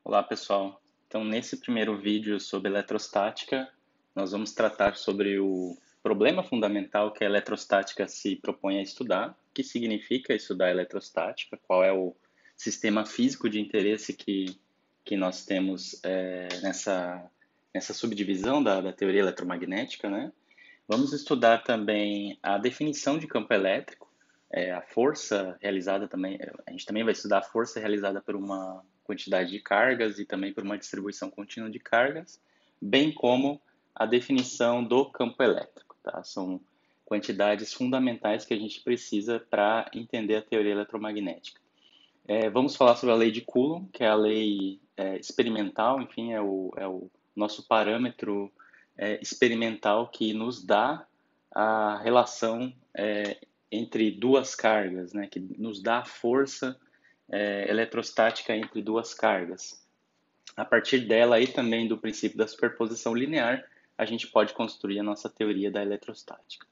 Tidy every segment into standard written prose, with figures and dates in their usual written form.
Olá, pessoal. Então, nesse primeiro vídeo sobre eletrostática, nós vamos tratar sobre o problema fundamental que a eletrostática se propõe a estudar, o que significa estudar eletrostática, qual é o sistema físico de interesse que nós temos nessa subdivisão da teoria eletromagnética, né? Vamos estudar também a definição de campo elétrico, a força realizada também, a gente também vai estudar a força realizada por uma quantidade de cargas e também por uma distribuição contínua de cargas, bem como a definição do campo elétrico, tá? São quantidades fundamentais que a gente precisa para entender a teoria eletromagnética. Vamos falar sobre a lei de Coulomb, que é a lei experimental, enfim, é o nosso parâmetro experimental que nos dá a relação entre duas cargas, né, que nos dá a força eletrostática entre duas cargas. A partir dela e também do princípio da superposição linear, a gente pode construir a nossa teoria da eletrostática.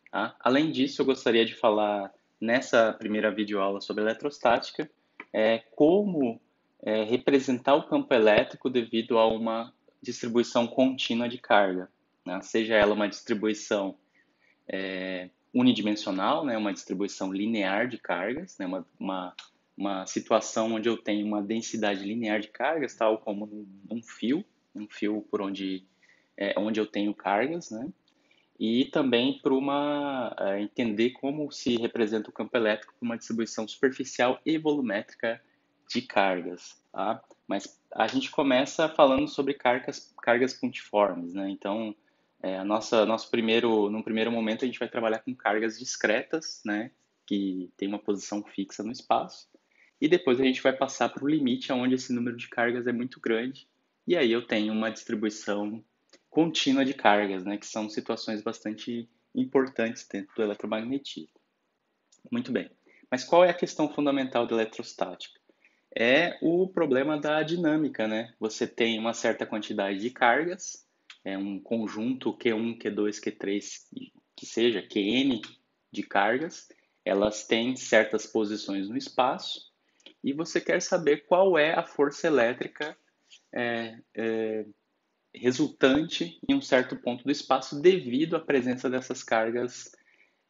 Tá? Além disso, eu gostaria de falar nessa primeira videoaula sobre eletrostática como representar o campo elétrico devido a uma distribuição contínua de carga, né? Seja ela uma distribuição unidimensional, né? Uma distribuição linear de cargas, né? Uma situação onde eu tenho uma densidade linear de cargas, tal como um fio por onde eu tenho cargas, né? E também para entender como se representa o campo elétrico por uma distribuição superficial e volumétrica de cargas, tá? Mas a gente começa falando sobre cargas pontiformes, né? Então, num primeiro momento, a gente vai trabalhar com cargas discretas, né? Que tem uma posição fixa no espaço. E depois a gente vai passar para o limite, onde esse número de cargas é muito grande. E aí eu tenho uma distribuição contínua de cargas, né, que são situações bastante importantes dentro do eletromagnetismo. Muito bem. Mas qual é a questão fundamental da eletrostática? É o problema da dinâmica, né? Você tem uma certa quantidade de cargas, um conjunto Q1, Q2, Q3, que seja Qn de cargas, elas têm certas posições no espaço e você quer saber qual é a força elétrica é, é, resultante em um certo ponto do espaço devido à presença dessas cargas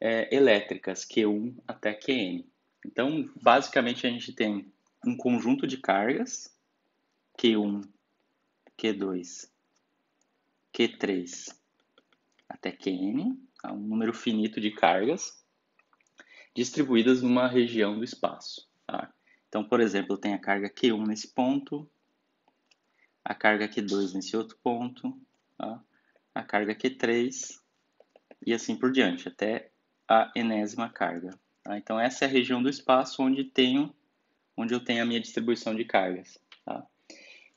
elétricas, Q1 até Qn. Então, basicamente, a gente tem um conjunto de cargas, Q1, Q2, Q3 até Qn, um número finito de cargas, distribuídas numa região do espaço. Tá? Então, por exemplo, eu tenho a carga Q1 nesse ponto, a carga Q2 nesse outro ponto, tá? A carga Q3 e assim por diante, até a enésima carga. Tá? Então, essa é a região do espaço onde eu tenho a minha distribuição de cargas. Tá?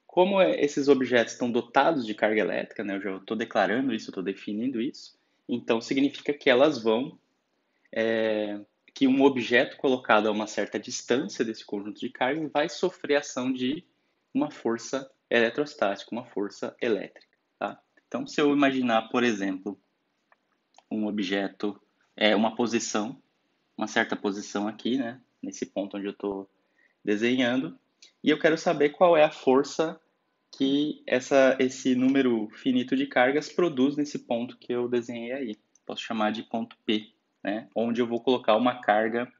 Como esses objetos estão dotados de carga elétrica, né, eu já estou declarando isso, estou definindo isso, então significa que elas vão, que um objeto colocado a uma certa distância desse conjunto de cargas vai sofrer ação de uma força eletrostática, uma força elétrica. Tá? Então, se eu imaginar, por exemplo, um objeto, uma certa posição aqui, né, nesse ponto onde eu estou desenhando, e eu quero saber qual é a força que esse número finito de cargas produz nesse ponto que eu desenhei aí. Posso chamar de ponto P, né, onde eu vou colocar uma carga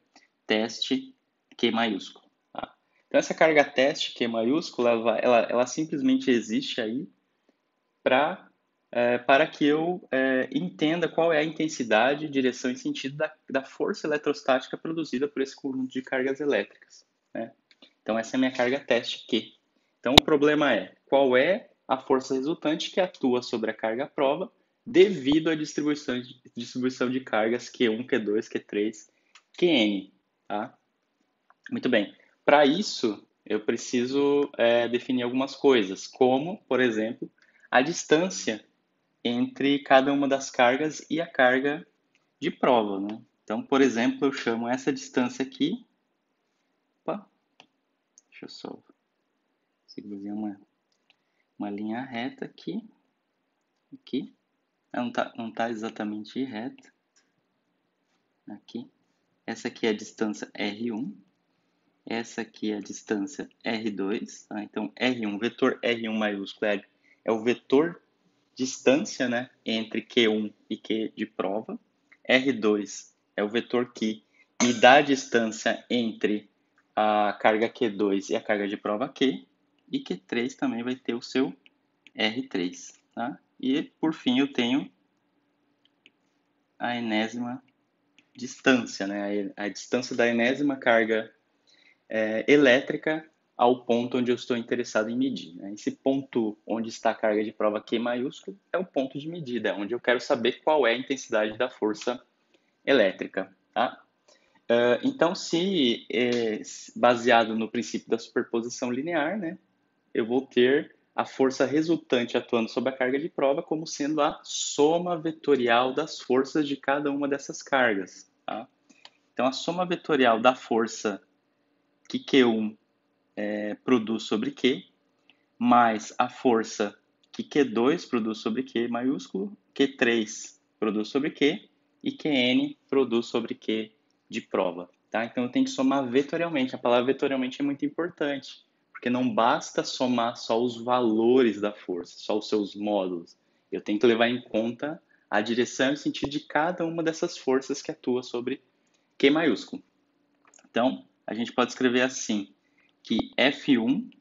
teste Q maiúsculo. Tá? Então, essa carga teste Q maiúscula, ela simplesmente existe aí para que eu entenda qual é a intensidade, direção e sentido da força eletrostática produzida por esse conjunto de cargas elétricas. Né? Então, essa é a minha carga teste Q. Então, o problema é qual é a força resultante que atua sobre a carga à prova devido à distribuição de cargas Q1, Q2, Q3, Qn. Tá? Muito bem. Para isso, eu preciso definir algumas coisas, como, por exemplo, a distância entre cada uma das cargas e a carga de prova. Né? Então, por exemplo, eu chamo essa distância aqui. Opa, deixa eu só segurar uma linha reta aqui. Aqui. Ela não tá exatamente reta. Aqui. Essa aqui é a distância R1. essa aqui é a distância R2, tá? Então, R1, vetor R1 maiúsculo é o vetor distância, né, entre Q1 e Q de prova. R2 é o vetor que me dá a distância entre a carga Q2 e a carga de prova Q. E Q3 também vai ter o seu R3, tá? E, por fim, eu tenho a enésima distância, né? A distância da enésima carga elétrica ao ponto onde eu estou interessado em medir, né? Esse ponto onde está a carga de prova Q maiúsculo é o ponto de medida, é onde eu quero saber qual é a intensidade da força elétrica, tá? Então, se baseado no princípio da superposição linear, né, eu vou ter a força resultante atuando sobre a carga de prova como sendo a soma vetorial das forças de cada uma dessas cargas, tá? Então, a soma vetorial da força que Q1 produz sobre Q, mais a força que Q2 produz sobre Q maiúsculo, Q3 produz sobre Q e Qn produz sobre Q de prova. Tá? Então eu tenho que somar vetorialmente. A palavra vetorialmente é muito importante, porque não basta somar só os valores da força, só os seus módulos. Eu tenho que levar em conta a direção e o sentido de cada uma dessas forças que atua sobre Q maiúsculo. Então, a gente pode escrever assim, que F1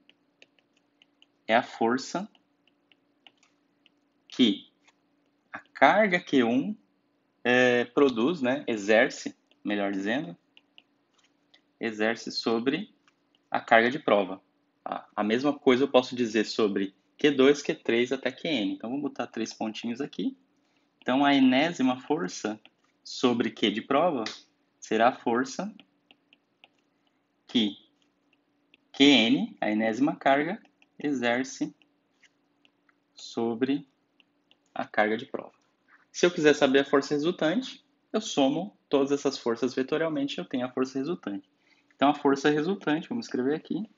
é a força que a carga Q1 produz, né, exerce, melhor dizendo, exerce sobre a carga de prova. Tá? A mesma coisa eu posso dizer sobre Q2, Q3 até Qn. Então, vamos botar 3 pontinhos aqui. Então, a enésima força sobre Q de prova será a força que Qn, a enésima carga, exerce sobre a carga de prova. Se eu quiser saber a força resultante, eu somo todas essas forças vetorialmente e eu tenho a força resultante. Então, a força resultante, vamos escrever aqui,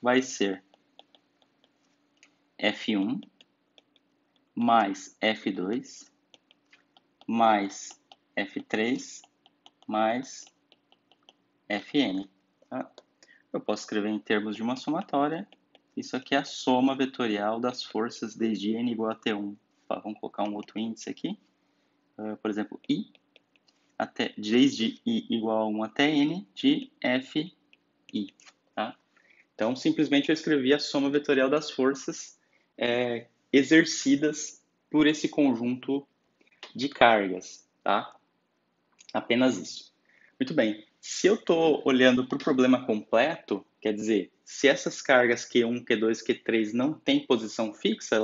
vai ser F1 mais F2 mais F3 mais Fn. Tá? Eu posso escrever em termos de uma somatória. Isso aqui é a soma vetorial das forças desde n igual a T1. Vamos colocar um outro índice aqui. Por exemplo, I, desde I igual a 1 até N de Fi. Tá? Então, simplesmente eu escrevi a soma vetorial das forças exercidas por esse conjunto de cargas. Tá? Apenas isso. Muito bem. Se eu estou olhando para o problema completo, quer dizer, se essas cargas Q1, Q2, Q3 não têm posição fixa,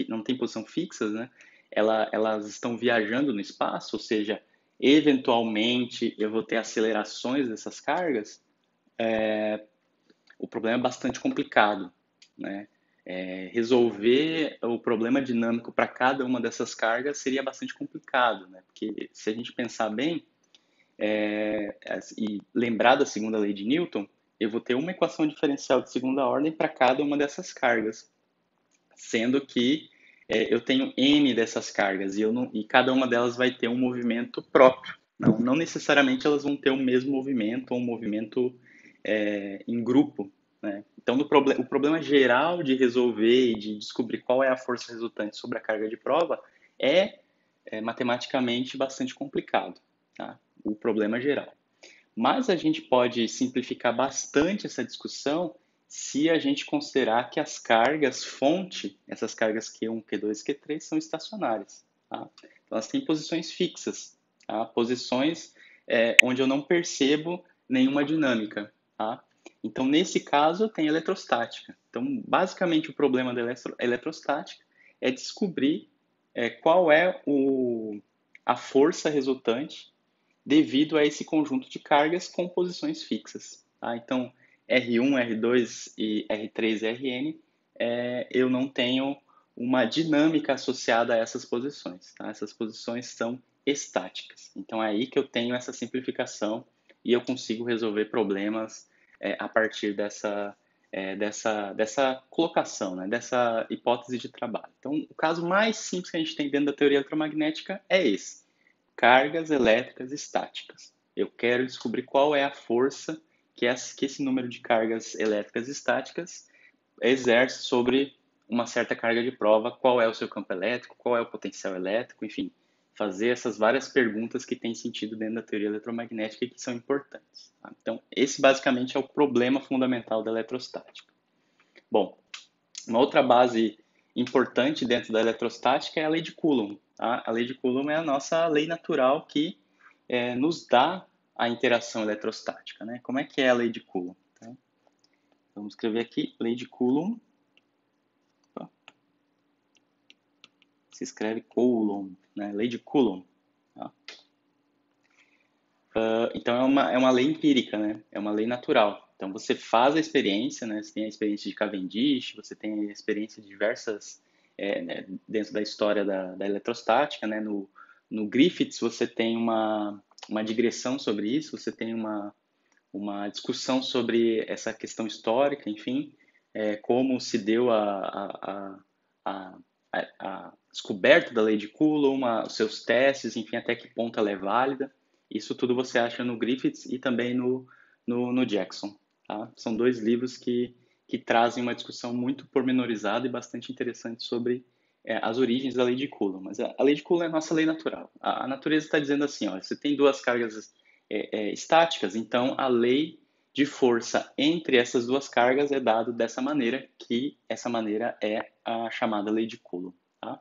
não têm posição fixa, né? Elas estão viajando no espaço, ou seja, eventualmente eu vou ter acelerações dessas cargas, o problema é bastante complicado, né? Resolver o problema dinâmico para cada uma dessas cargas seria bastante complicado, né? Porque se a gente pensar bem, e lembrar da segunda lei de Newton, eu vou ter uma equação diferencial de segunda ordem para cada uma dessas cargas, sendo que eu tenho n dessas cargas e cada uma delas vai ter um movimento próprio. Não necessariamente elas vão ter o mesmo movimento ou um movimento em grupo. Né? Então, o problema geral de resolver e de descobrir qual é a força resultante sobre a carga de prova é matematicamente bastante complicado. Tá? O problema geral. Mas a gente pode simplificar bastante essa discussão se a gente considerar que as cargas fonte, essas cargas Q1, Q2 e Q3, são estacionárias. Tá? Então, elas têm posições fixas, tá? Posições onde eu não percebo nenhuma dinâmica. Tá? Então, nesse caso, eu tenho eletrostática. Então, basicamente, o problema da eletrostática é descobrir qual é a força resultante devido a esse conjunto de cargas com posições fixas. Tá? Então, R1, R2 e R3 e Rn, eu não tenho uma dinâmica associada a essas posições. Tá? Essas posições são estáticas. Então, é aí que eu tenho essa simplificação e eu consigo resolver problemas a partir dessa colocação, né? Dessa hipótese de trabalho. Então, o caso mais simples que a gente tem dentro da teoria eletromagnética é esse. cargas elétricas estáticas. Eu quero descobrir qual é a força que esse número de cargas elétricas estáticas exerce sobre uma certa carga de prova, qual é o seu campo elétrico, qual é o potencial elétrico, enfim, fazer essas várias perguntas que têm sentido dentro da teoria eletromagnética e que são importantes. Tá? Então, esse basicamente é o problema fundamental da eletrostática. Bom, uma outra base importante dentro da eletrostática é a lei de Coulomb. Tá? A lei de Coulomb é a nossa lei natural que nos dá a interação eletrostática. Né? Como é que é a lei de Coulomb? Tá? Vamos escrever aqui, lei de Coulomb. Se escreve Coulomb, né? Lei de Coulomb. Tá? Então é uma lei empírica, né? É uma lei natural. Então você faz a experiência, né? Você tem a experiência de Cavendish, você tem a experiência de diversas né, dentro da história da eletrostática, né? No Griffiths você tem uma digressão sobre isso, você tem uma discussão sobre essa questão histórica, enfim, como se deu a descoberta da lei de Coulomb, os seus testes, enfim, até que ponto ela é válida. Isso tudo você acha no Griffiths e também no Jackson. Tá? São dois livros que trazem uma discussão muito pormenorizada e bastante interessante sobre as origens da lei de Coulomb. Mas a lei de Coulomb é a nossa lei natural. A natureza está dizendo assim, ó, você tem duas cargas estáticas, então a lei de força entre essas duas cargas é dado dessa maneira, que essa maneira é a chamada lei de Coulomb. Tá?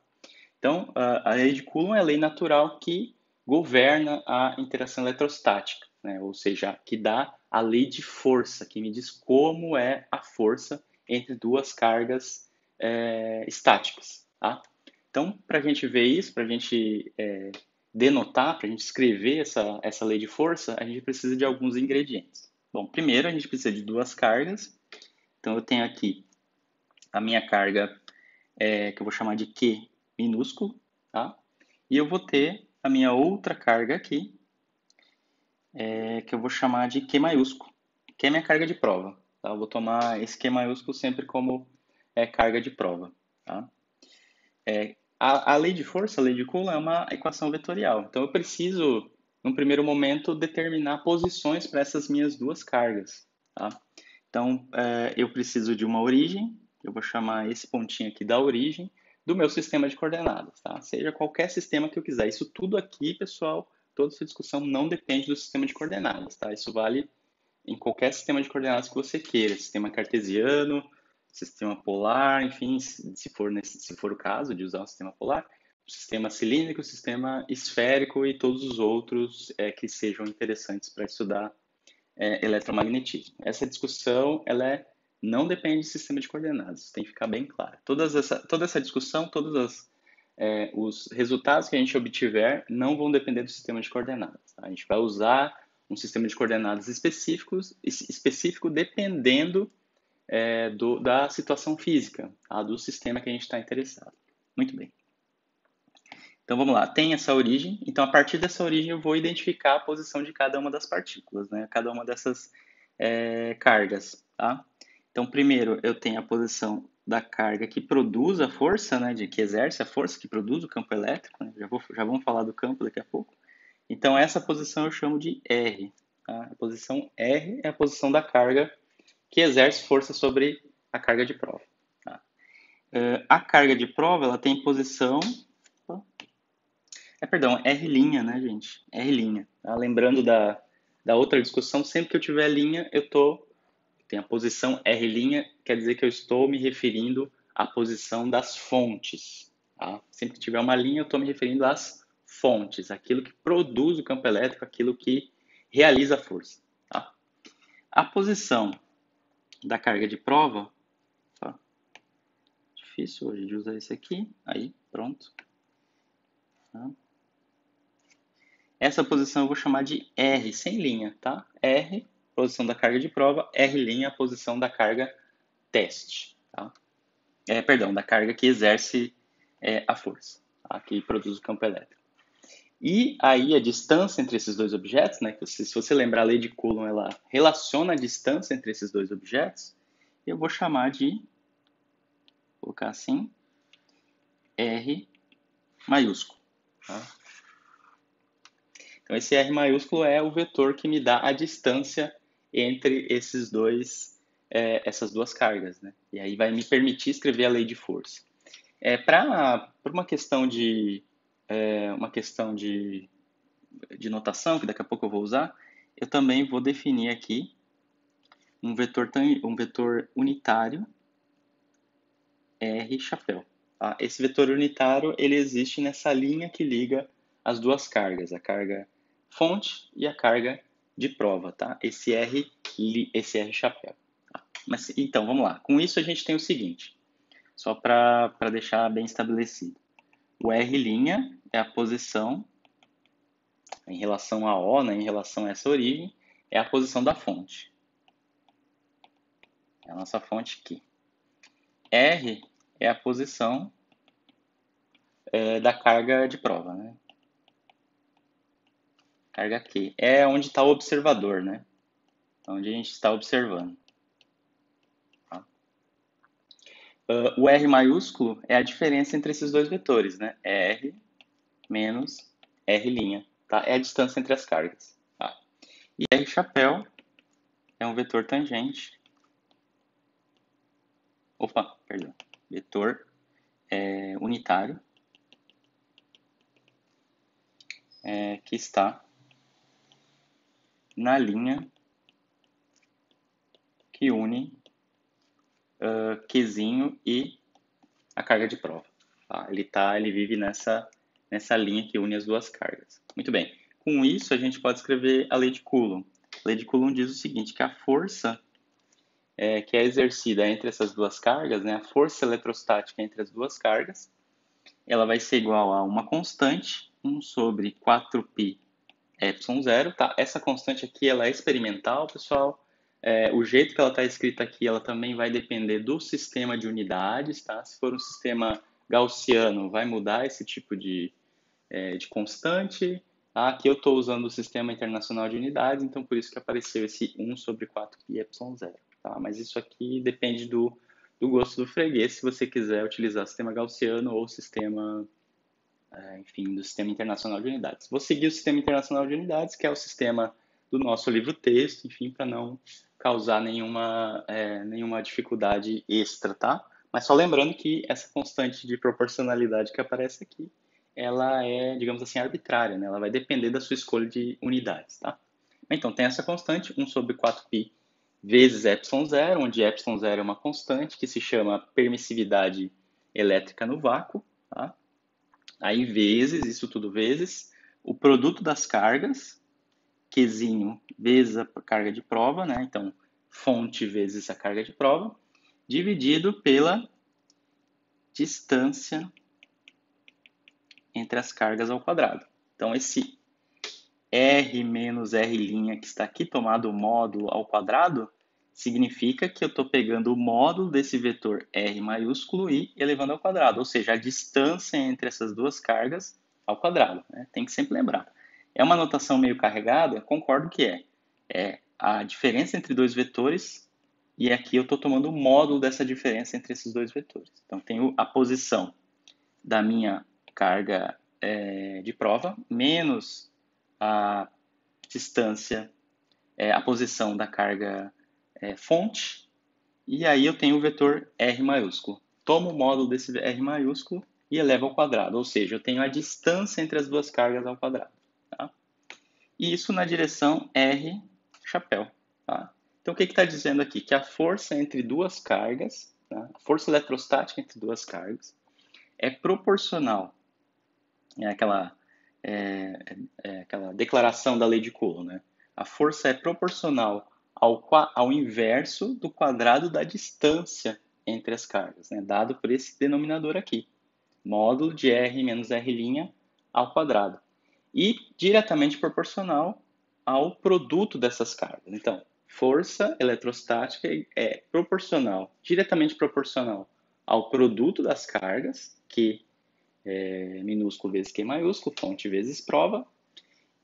Então, a lei de Coulomb é a lei natural que governa a interação eletrostática, né? Ou seja, que dá a lei de força, que me diz como é a força entre duas cargas estáticas. Tá? Então, para a gente ver isso, para a gente denotar, para a gente escrever essa lei de força, a gente precisa de alguns ingredientes. Bom, primeiro a gente precisa de duas cargas. Então, eu tenho aqui a minha carga, que eu vou chamar de Q minúsculo, tá? E eu vou ter a minha outra carga aqui, que eu vou chamar de Q maiúsculo, que é a minha carga de prova. Tá? Eu vou tomar esse Q maiúsculo sempre como carga de prova. Tá? A lei de força, a lei de Coulomb, é uma equação vetorial. Então, eu preciso, num primeiro momento, determinar posições para essas minhas duas cargas. Tá? Então, eu preciso de uma origem, eu vou chamar esse pontinho aqui da origem do meu sistema de coordenadas, tá? Seja qualquer sistema que eu quiser. Isso tudo aqui, pessoal, toda essa discussão não depende do sistema de coordenadas, tá? Isso vale em qualquer sistema de coordenadas que você queira, sistema cartesiano, sistema polar, enfim, se for o caso de usar o sistema polar, sistema cilíndrico, sistema esférico e todos os outros que sejam interessantes para estudar eletromagnetismo. Essa discussão, não depende do sistema de coordenadas, tem que ficar bem claro. Toda essa discussão, todos os resultados que a gente obtiver não vão depender do sistema de coordenadas. Tá? A gente vai usar um sistema de coordenadas específico dependendo da situação física, tá? Do sistema que a gente está interessado. Muito bem. Então vamos lá, tem essa origem, então a partir dessa origem eu vou identificar a posição de cada uma das partículas, né? Cada uma dessas cargas, tá? Então primeiro eu tenho a posição da carga que produz a força, né? Que exerce a força, que produz o campo elétrico, né? Já vamos falar do campo daqui a pouco. Então essa posição eu chamo de R, tá? A posição R é a posição da carga que exerce força sobre a carga de prova. Tá? A carga de prova ela tem posição perdão, R', né, gente? R'. Tá? Lembrando da outra discussão, sempre que eu tiver linha, tem a posição R', quer dizer que eu estou me referindo à posição das fontes. Tá? Sempre que tiver uma linha, eu estou me referindo às fontes, aquilo que produz o campo elétrico, aquilo que realiza a força. Tá? A posição da carga de prova, tá? Difícil hoje de usar esse aqui, aí, pronto. Tá? Essa posição eu vou chamar de R, sem linha, tá? R, posição da carga de prova, R', a posição da carga teste, tá? Perdão, da carga que exerce a força, tá? Que produz o campo elétrico. E aí a distância entre esses dois objetos, né? Se você lembrar a lei de Coulomb, ela relaciona a distância entre esses dois objetos, eu vou chamar de, vou colocar assim, R maiúsculo, tá? Então, esse R maiúsculo é o vetor que me dá a distância entre essas duas cargas, né? E aí vai me permitir escrever a lei de força. Para uma questão de notação, que daqui a pouco eu vou usar, eu também vou definir aqui um vetor unitário R chapéu. Tá? Esse vetor unitário ele existe nessa linha que liga as duas cargas, a carga fonte e a carga de prova, tá? Esse R chapéu. Tá? Mas, então, vamos lá. Com isso a gente tem o seguinte, só para deixar bem estabelecido. O R' é a posição em relação a O, né, em relação a essa origem, é a posição da fonte. É a nossa fonte aqui. R é a posição da carga de prova, né? Carga Q. É onde está o observador, né? Onde a gente está observando. Tá? O R maiúsculo é a diferença entre esses dois vetores, né? R menos R'. Tá? É a distância entre as cargas. Tá? E R chapéu é um vetor tangente. Opa, perdão. Vetor unitário que está na linha que une Qzinho e a carga de prova. Tá? Ele vive nessa linha que une as duas cargas. Muito bem. Com isso, a gente pode escrever a lei de Coulomb. A lei de Coulomb diz o seguinte, que a força que é exercida entre essas duas cargas, né, a força eletrostática entre as duas cargas, ela vai ser igual a uma constante, 1 sobre 4π ε0. Tá? Essa constante aqui ela é experimental, pessoal. O jeito que ela está escrita aqui, ela também vai depender do sistema de unidades. Tá? Se for um sistema gaussiano, vai mudar esse tipo de constante. Aqui eu estou usando o Sistema Internacional de Unidades, então por isso que apareceu esse 1 sobre 4π ε0. Tá? Mas isso aqui depende do gosto do freguês, se você quiser utilizar o sistema gaussiano ou o sistema, enfim, do Sistema Internacional de Unidades. Vou seguir o Sistema Internacional de Unidades, que é o sistema do nosso livro-texto, enfim, para não causar nenhuma dificuldade extra, tá? Mas só lembrando que essa constante de proporcionalidade que aparece aqui, ela é, digamos assim, arbitrária, né? Ela vai depender da sua escolha de unidades, tá? Então, tem essa constante, 1 sobre 4π vezes ε0, onde ε0 é uma constante que se chama permissividade elétrica no vácuo, tá? Aí vezes, isso tudo vezes, o produto das cargas, Qzinho vezes a carga de prova, né? Então, fonte vezes a carga de prova, dividido pela distância entre as cargas ao quadrado. Então, esse R menos R' que está aqui tomado o módulo ao quadrado, significa que eu estou pegando o módulo desse vetor R maiúsculo e elevando ao quadrado, ou seja, a distância entre essas duas cargas ao quadrado. Né? Tem que sempre lembrar. É uma notação meio carregada? Concordo que é. É a diferença entre dois vetores e aqui eu estou tomando o módulo dessa diferença entre esses dois vetores. Então, tenho a posição da minha carga de prova menos a distância, a posição da carga fonte, e aí eu tenho o vetor R maiúsculo. Tomo o módulo desse R maiúsculo e elevo ao quadrado, ou seja, eu tenho a distância entre as duas cargas ao quadrado. Tá? E isso na direção R chapéu. Tá? Então, o que está dizendo aqui? Que a força entre duas cargas, tá? A força eletrostática entre duas cargas, é proporcional. É aquela declaração da lei de Coulomb, né? A força é proporcional ao inverso do quadrado da distância entre as cargas, né? Dado por esse denominador aqui, módulo de R menos R' ao quadrado. E diretamente proporcional ao produto dessas cargas. Então, força eletrostática é diretamente proporcional ao produto das cargas, que minúsculo vezes Q maiúsculo, fonte vezes prova,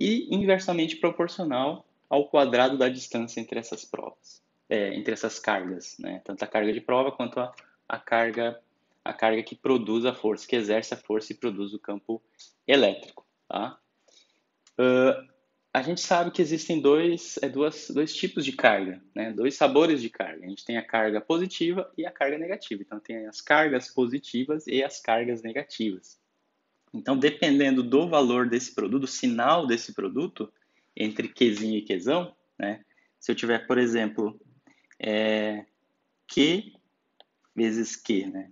e inversamente proporcional ao quadrado da distância entre essas provas, entre essas cargas, né? Tanto a carga de prova quanto a carga que produz a força, que exerce a força e produz o campo elétrico. Tá? gente sabe que existem dois tipos de carga, né? Dois sabores de carga. A gente tem a carga positiva e a carga negativa. Então, tem as cargas positivas e as cargas negativas. Então, dependendo do valor desse produto, do sinal desse produto, entre Qzinho e Qzão, né? Se eu tiver, por exemplo, Q vezes Q, né?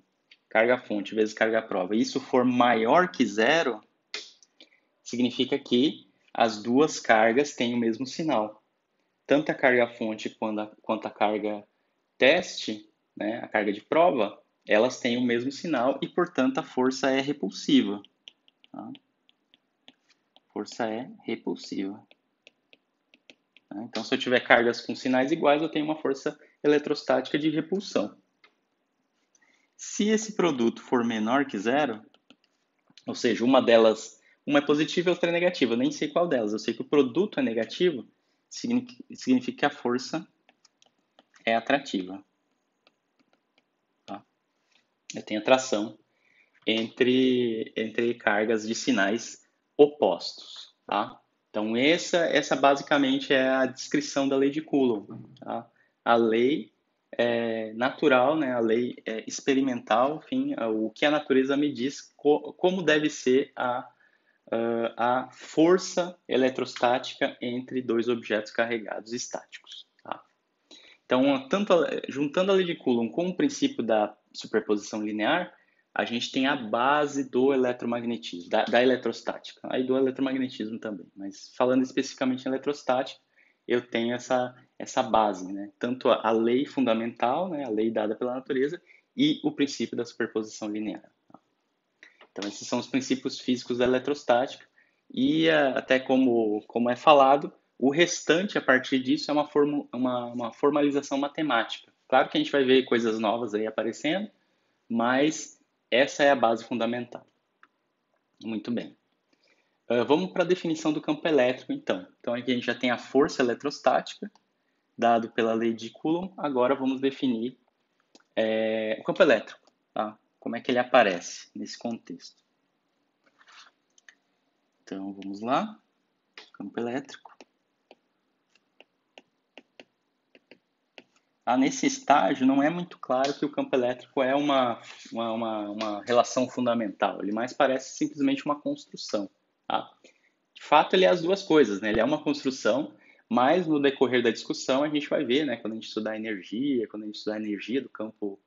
Carga fonte vezes carga prova, e isso for maior que zero, significa que as duas cargas têm o mesmo sinal. Tanto a carga fonte quanto a carga teste, né, a carga de prova, elas têm o mesmo sinal e, portanto, a força é repulsiva. Tá? Força é repulsiva. Tá? Então, se eu tiver cargas com sinais iguais, eu tenho uma força eletrostática de repulsão. Se esse produto for menor que zero, ou seja, uma é positiva e outra é negativa, eu nem sei qual delas, eu sei que o produto é negativo, significa que a força é atrativa. Tá? Eu tenho atração entre cargas de sinais opostos. Tá? Então, essa basicamente é a descrição da lei de Coulomb. Tá? A lei natural, né? A lei experimental, enfim, o que a natureza me diz como deve ser a força eletrostática entre dois objetos carregados estáticos. Tá? Então, juntando a lei de Coulomb com o princípio da superposição linear, a gente tem a base do eletromagnetismo, da eletrostática, aí do eletromagnetismo também, mas falando especificamente em eletrostática, eu tenho essa base, né? Tanto a lei fundamental, né? A lei dada pela natureza, e o princípio da superposição linear. Então, esses são os princípios físicos da eletrostática, e até como é falado, o restante, a partir disso, é uma formalização matemática. Claro que a gente vai ver coisas novas aí aparecendo, mas essa é a base fundamental. Muito bem. Vamos para a definição do campo elétrico, então. Então, aqui a gente já tem a força eletrostática, dado pela lei de Coulomb. Agora vamos definir o campo elétrico, tá? Como é que ele aparece nesse contexto. Então, vamos lá. Campo elétrico. Nesse estágio, não é muito claro que o campo elétrico é uma relação fundamental. Ele mais parece simplesmente uma construção. Tá? De fato, ele é as duas coisas, né? Ele é uma construção, mas no decorrer da discussão a gente vai ver, né? Quando a gente estudar a energia, quando a gente estudar a energia do campo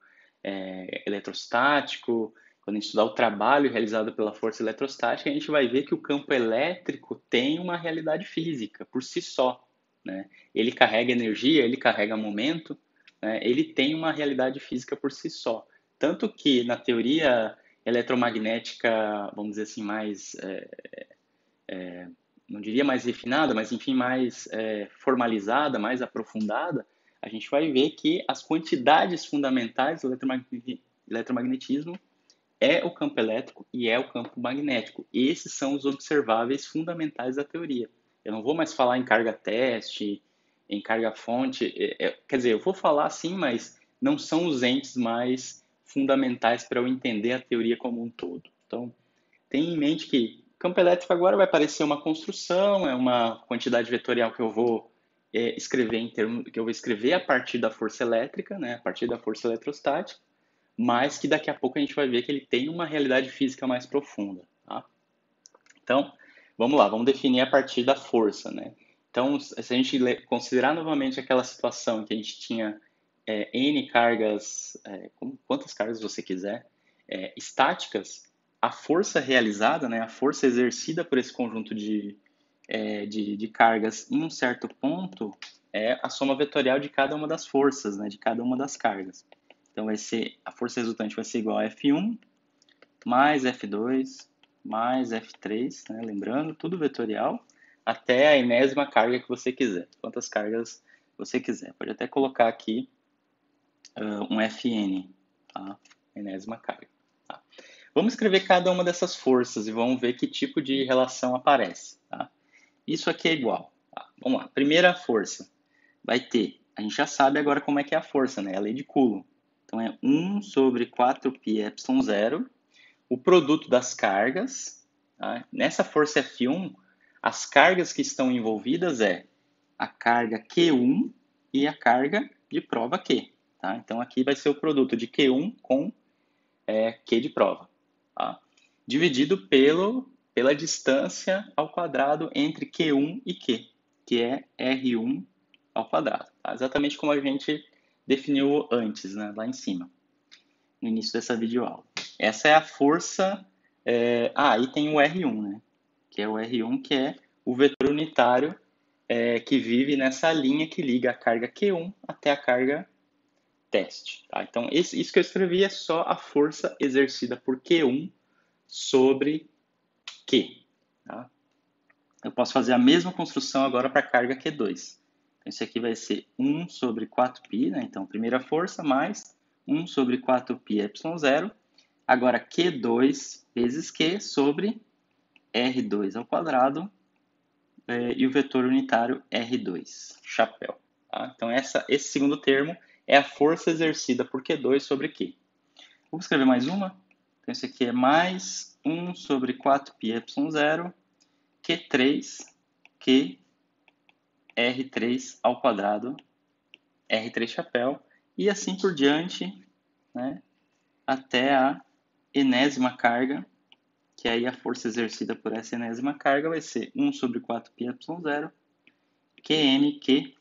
eletrostático, quando a gente estudar o trabalho realizado pela força eletrostática, a gente vai ver que o campo elétrico tem uma realidade física por si só. Né? Ele carrega energia, ele carrega momento, né? Ele tem uma realidade física por si só. Tanto que na teoria eletromagnética, vamos dizer assim, mais não diria mais refinada, mas enfim, mais formalizada, mais aprofundada, a gente vai ver que as quantidades fundamentais do eletromagnetismo é o campo elétrico e é o campo magnético. Esses são os observáveis fundamentais da teoria. Eu não vou mais falar em carga teste, em carga fonte, quer dizer, eu vou falar sim, mas não são os entes mais fundamentais para eu entender a teoria como um todo. Então, tenha em mente que campo elétrico agora vai parecer uma construção, é uma quantidade vetorial que eu vou escrever que eu vou escrever a partir da força elétrica, né, a partir da força eletrostática, mas que daqui a pouco a gente vai ver que ele tem uma realidade física mais profunda. Tá? Então, vamos lá, vamos definir a partir da força, né? Então, se a gente considerar novamente aquela situação que a gente tinha N cargas, quantas cargas você quiser, estáticas, a força realizada, né, a força exercida por esse conjunto de cargas em um certo ponto é a soma vetorial de cada uma das forças, né, de cada uma das cargas. Então, a força resultante vai ser igual a F1 mais F2 mais F3, né, lembrando, tudo vetorial, até a enésima carga que você quiser, quantas cargas você quiser. Pode até colocar aqui um Fn, tá? Enésima carga. Tá? Vamos escrever cada uma dessas forças e vamos ver que tipo de relação aparece. Tá? Isso aqui é igual. Tá? Vamos lá. Primeira força vai ter, a gente já sabe agora como é que é a força, né? A lei de Coulomb. Então é 1 sobre 4πε0, o produto das cargas. Tá? Nessa força F1, As cargas que estão envolvidas é a carga Q1 e a carga de prova Q. Tá? Então, aqui vai ser o produto de Q1 com Q de prova. Tá? Dividido pela distância ao quadrado entre Q1 e Q, que é R1 ao quadrado. Tá? Exatamente como a gente definiu antes, né? Lá em cima, no início dessa videoaula. Essa é a força... aí tem o R1, né? Que é o R1, que é o vetor unitário que vive nessa linha que liga a carga Q1 até a carga teste. Tá? Então, isso que eu escrevi é só a força exercida por Q1 sobre Q. Tá? Eu posso fazer a mesma construção agora para a carga Q2. Então, isso aqui vai ser 1 sobre 4π, né? Então, primeira força mais 1 sobre 4π ε0. Agora, Q2 vezes Q sobre R2 ao quadrado e o vetor unitário R2, chapéu. Tá? Então, esse segundo termo é a força exercida por Q2 sobre Q. Vou escrever mais uma. Então, esse aqui é mais 1 sobre 4π ε0, Q3, Q, R3 ao quadrado, R3 chapéu, e assim por diante, né, até a enésima carga, que aí a força exercida por essa enésima carga vai ser 1 sobre 4π ε0, Qn, Q,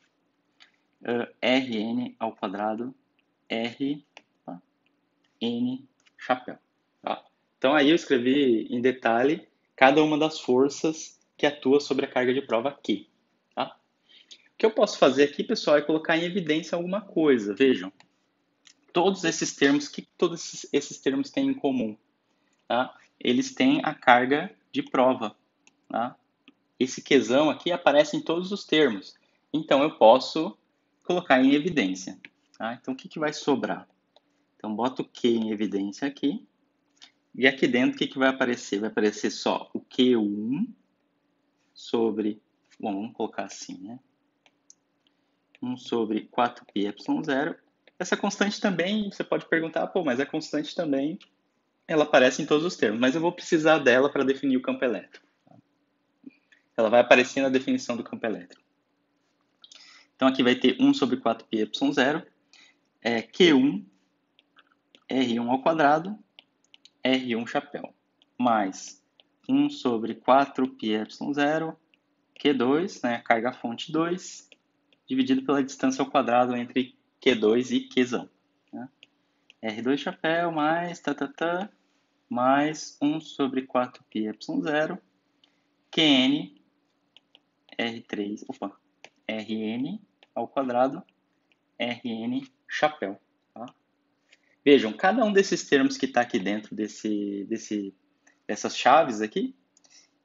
Rn ao quadrado, R, tá? N, chapéu. Tá? Então aí eu escrevi em detalhe cada uma das forças que atua sobre a carga de prova Q. Tá? O que eu posso fazer aqui, pessoal, é colocar em evidência alguma coisa. Vejam, todos esses termos, o que todos esses termos têm em comum? Tá? Eles têm a carga de prova. Tá? Esse Qzão aqui aparece em todos os termos. Então eu posso colocar em evidência. Tá? Então o que vai sobrar? Então boto o Q em evidência aqui. E aqui dentro o que vai aparecer? Vai aparecer só o Q1 sobre... Bom, vamos colocar assim, né? 1 sobre 4π ε0. Essa constante também, você pode perguntar, pô, mas a constante também, ela aparece em todos os termos, mas eu vou precisar dela para definir o campo elétrico. Ela vai aparecer na definição do campo elétrico. Então aqui vai ter 1 sobre 4π ε0, Q1, R1 ao quadrado, R1 chapéu, mais 1 sobre 4π ε0, Q2, né, carga fonte 2, dividido pela distância ao quadrado entre Q2 e Qzão. Né? R2 chapéu mais mais 1 sobre 4π ε0, Qn, R3, Rn ao quadrado, Rn chapéu. Tá? Vejam, cada um desses termos que está aqui dentro dessas chaves aqui,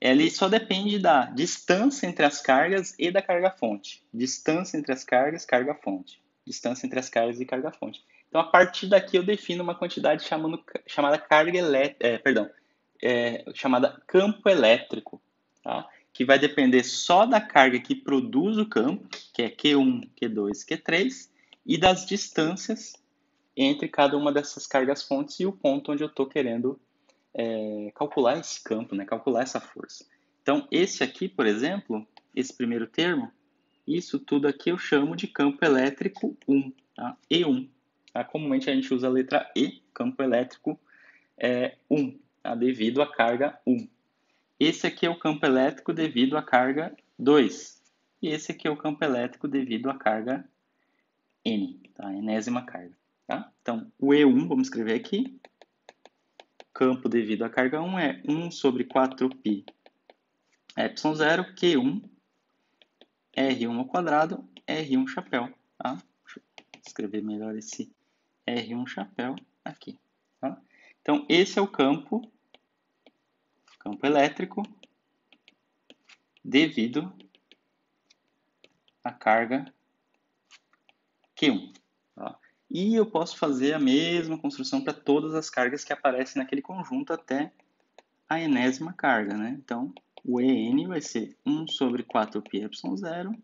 ele só depende da distância entre as cargas e da carga-fonte. Distância entre as cargas, carga-fonte. Distância entre as cargas e carga-fonte. Então, a partir daqui, eu defino uma quantidade chamada carga elétrica, chamada campo elétrico, tá? Que vai depender só da carga que produz o campo, que é Q1, Q2, Q3, e das distâncias entre cada uma dessas cargas-fontes e o ponto onde eu estou querendo calcular esse campo, né? Calcular essa força. Então, esse aqui, por exemplo, esse primeiro termo, isso tudo aqui eu chamo de campo elétrico 1, tá? E1. Tá? Comumente a gente usa a letra E, campo elétrico 1, tá? Devido à carga 1. Esse aqui é o campo elétrico devido à carga 2. E esse aqui é o campo elétrico devido à carga N, tá? Enésima carga. Tá? Então, o E1, vamos escrever aqui. Campo devido à carga 1 é 1 sobre 4π ε0, Q1, R1 ao quadrado, R1 chapéu. Tá? Deixa eu escrever melhor esse R1 chapéu aqui. Tá? Então, esse é o campo elétrico devido à carga Q1. Tá? E eu posso fazer a mesma construção para todas as cargas que aparecem naquele conjunto até a enésima carga. Né? Então, o En vai ser 1 sobre 4π ε0,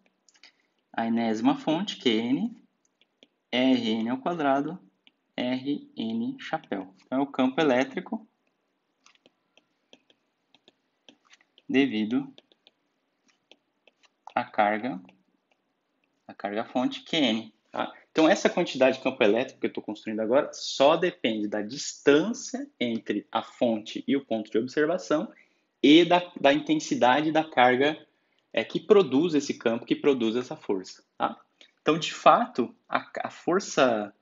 a enésima fonte, Qn, Rn ao quadrado, Rn chapéu. Então, é o campo elétrico devido carga fonte Qn. Tá? Então, essa quantidade de campo elétrico que eu estou construindo agora só depende da distância entre a fonte e o ponto de observação e da intensidade da carga que produz esse campo, que produz essa força. Tá? Então, de fato, a força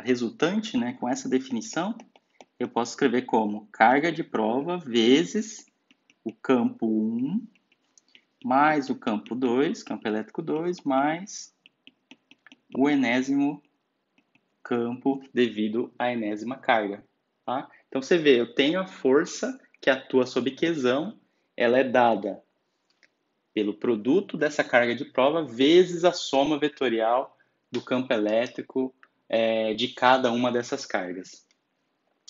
resultante, né, com essa definição, eu posso escrever como carga de prova vezes o campo 1 mais o campo 2, campo elétrico 2, mais o enésimo campo devido à enésima carga. Tá? Então, você vê, eu tenho a força que atua sob quesão, ela é dada pelo produto dessa carga de prova vezes a soma vetorial do campo elétrico de cada uma dessas cargas.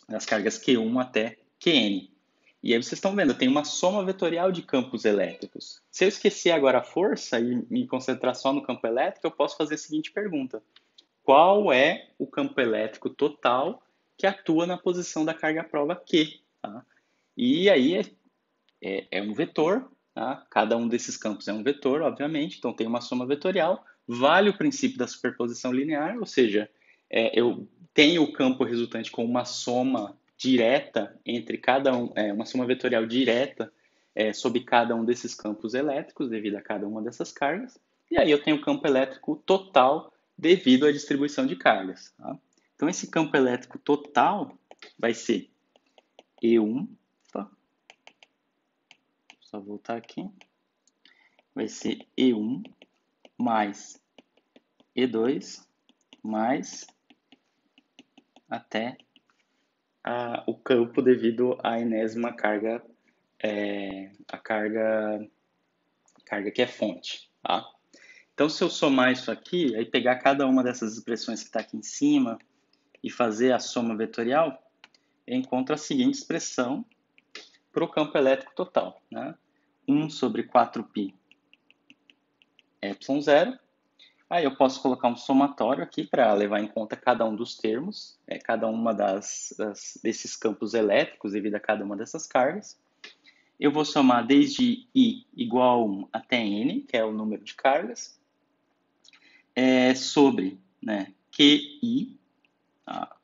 Das cargas Q1 até Qn. E aí vocês estão vendo, eu tenho uma soma vetorial de campos elétricos. Se eu esquecer agora a força e me concentrar só no campo elétrico, eu posso fazer a seguinte pergunta. Qual é o campo elétrico total que atua na posição da carga prova Q? Tá? E aí é um vetor, tá? Cada um desses campos é um vetor, obviamente, então tem uma soma vetorial, vale o princípio da superposição linear, ou seja, eu tenho o campo resultante com uma soma direta entre cada um, uma soma vetorial direta sobre cada um desses campos elétricos, devido a cada uma dessas cargas, e aí eu tenho o campo elétrico total devido à distribuição de cargas. Tá? Então, esse campo elétrico total vai ser E1, só voltar aqui, vai ser E1 mais E2 mais até o campo devido à enésima carga, a carga que é fonte. Tá? Então, se eu somar isso aqui, aí pegar cada uma dessas expressões que está aqui em cima e fazer a soma vetorial, eu encontro a seguinte expressão para o campo elétrico total. Né? 1 sobre 4π ε0. Aí eu posso colocar um somatório aqui para levar em conta cada um dos termos, cada uma desses campos elétricos devido a cada uma dessas cargas. Eu vou somar desde I igual a 1 até N, que é o número de cargas, sobre QI, tá?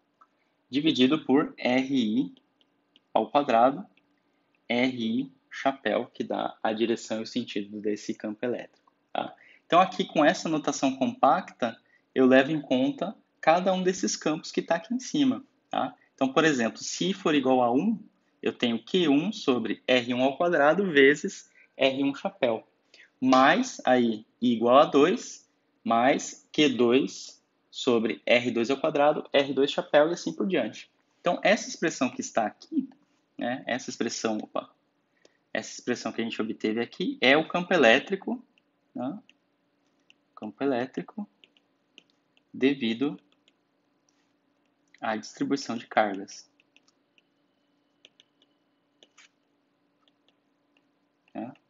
Dividido por RI ao quadrado, RI chapéu, que dá a direção e o sentido desse campo elétrico. Tá? Então, aqui com essa notação compacta, eu levo em conta cada um desses campos que está aqui em cima. Tá? Então, por exemplo, se I for igual a 1, eu tenho Q1 sobre R1 ao quadrado vezes R1 chapéu, mais aí I igual a 2, mais Q2 sobre R2 ao quadrado, R2 chapéu e assim por diante. Então, essa expressão que está aqui, né, essa expressão que a gente obteve aqui é o campo elétrico, né, devido à distribuição de cargas.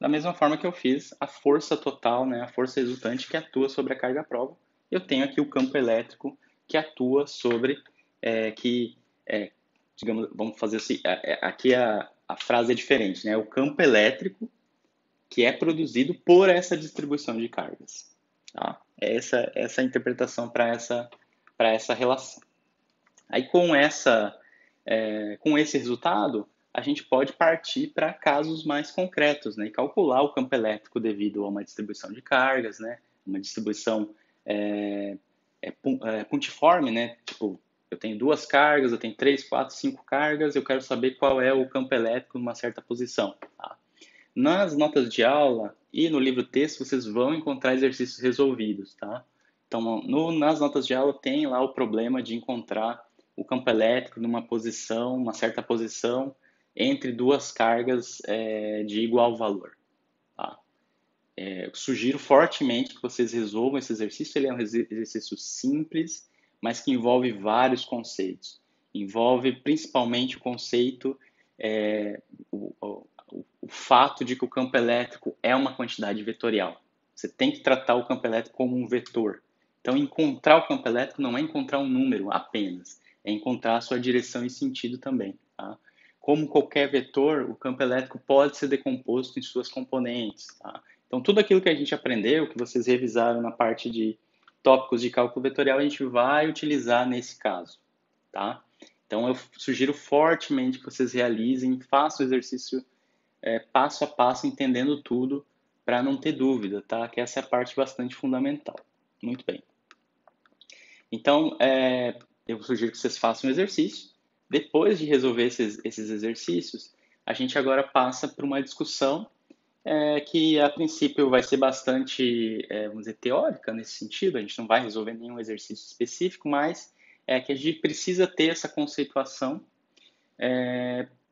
Da mesma forma que eu fiz a força total, a força resultante que atua sobre a carga à prova, eu tenho aqui o campo elétrico que atua sobre, digamos, vamos fazer assim, aqui a frase é diferente, né? O campo elétrico que é produzido por essa distribuição de cargas. Tá? Essa a interpretação para essa relação. Aí com esse resultado, a gente pode partir para casos mais concretos, né, e calcular o campo elétrico devido a uma distribuição de cargas, né, uma distribuição puntiforme, né, tipo, eu tenho 2 cargas, eu tenho 3, 4, 5 cargas, eu quero saber qual é o campo elétrico numa certa posição. Tá? Nas notas de aula e no livro texto, vocês vão encontrar exercícios resolvidos. Tá? Então, nas notas de aula tem lá o problema de encontrar o campo elétrico numa posição, uma certa posição, entre 2 cargas de igual valor. Tá? Sugiro fortemente que vocês resolvam esse exercício. Ele é um exercício simples, mas que envolve vários conceitos. Envolve principalmente o conceito, o fato de que o campo elétrico é uma quantidade vetorial. Você tem que tratar o campo elétrico como um vetor. Então, encontrar o campo elétrico não é encontrar um número apenas, é encontrar a sua direção e sentido também. Tá? Como qualquer vetor, o campo elétrico pode ser decomposto em suas componentes. Tá? Então, Então, tudo aquilo que a gente aprendeu, que vocês revisaram na parte de tópicos de cálculo vetorial, a gente vai utilizar nesse caso, tá? Então, eu sugiro fortemente que vocês realizem, façam o exercício passo a passo, entendendo tudo, para não ter dúvida, tá? Que essa é a parte bastante fundamental. Muito bem. Então, eu sugiro que vocês façam o exercício. Depois de resolver esses exercícios, a gente agora passa para uma discussão que, a princípio, vai ser bastante, vamos dizer, teórica nesse sentido. A gente não vai resolver nenhum exercício específico, mas é que a gente precisa ter essa conceituação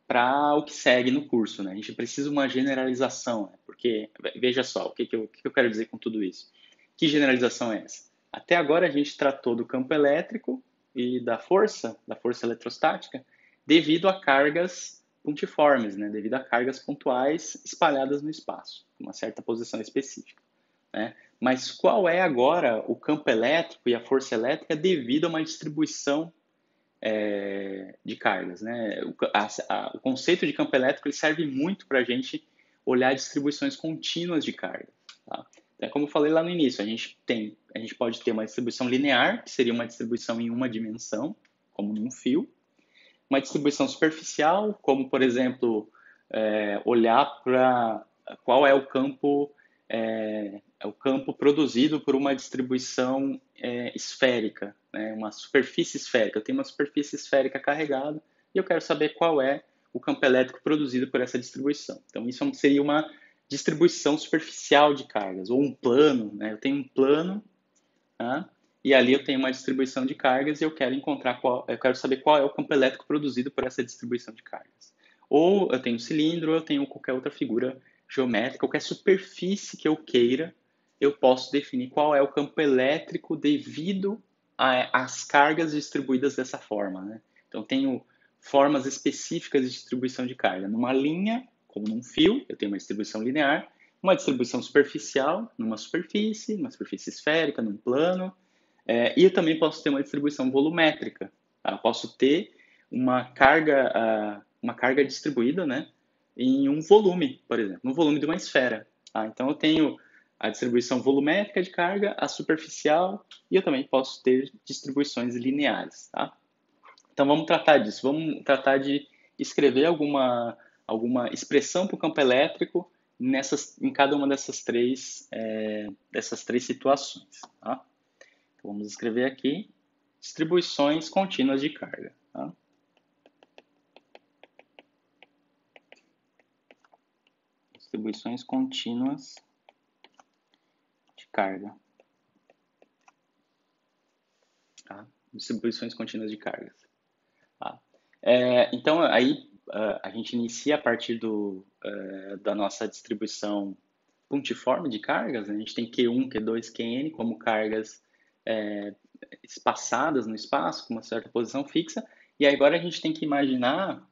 para o que segue no curso, né? A gente precisa de uma generalização, né? Porque, veja só, o que eu quero dizer com tudo isso? Que generalização é essa? Até agora a gente tratou do campo elétrico e da força eletrostática, devido a cargas pontiformes, né? Devido a cargas pontuais espalhadas no espaço, uma certa posição específica, né? Mas qual é agora o campo elétrico e a força elétrica devido a uma distribuição de cargas, né? O conceito de campo elétrico ele serve muito para a gente olhar distribuições contínuas de carga. Tá? Então, como eu falei lá no início, a gente pode ter uma distribuição linear, que seria uma distribuição em uma dimensão, como num fio, uma distribuição superficial, como por exemplo olhar para qual é o campo produzido por uma distribuição esférica, né? Uma superfície esférica. Eu tenho uma superfície esférica carregada e eu quero saber qual é o campo elétrico produzido por essa distribuição. Então, isso seria uma distribuição superficial de cargas, ou um plano, né? Eu tenho um plano, tá? E ali eu tenho uma distribuição de cargas e eu quero saber qual é o campo elétrico produzido por essa distribuição de cargas. Ou eu tenho um cilindro, ou eu tenho qualquer outra figura geométrica, qualquer superfície que eu queira, eu posso definir qual é o campo elétrico devido às cargas distribuídas dessa forma, né? Então, eu tenho formas específicas de distribuição de carga. Numa linha, como num fio, eu tenho uma distribuição linear, uma distribuição superficial, numa superfície esférica, num plano, e eu também posso ter uma distribuição volumétrica. Tá? Eu posso ter uma carga distribuída, né, em um volume, por exemplo, no volume de uma esfera. Tá? Então, eu tenho a distribuição volumétrica de carga, a superficial, e eu também posso ter distribuições lineares. Tá? Então, vamos tratar disso. Vamos tratar de escrever alguma expressão para o campo elétrico em cada uma dessas três situações. Tá? Então, vamos escrever aqui distribuições contínuas de carga. Tá? Distribuições contínuas de carga. Tá? Distribuições contínuas de cargas. Tá? Então, aí a gente inicia a partir da nossa distribuição pontiforme de cargas. Né? A gente tem Q1, Q2, Qn como cargas espaçadas no espaço, com uma certa posição fixa. E agora a gente tem que imaginar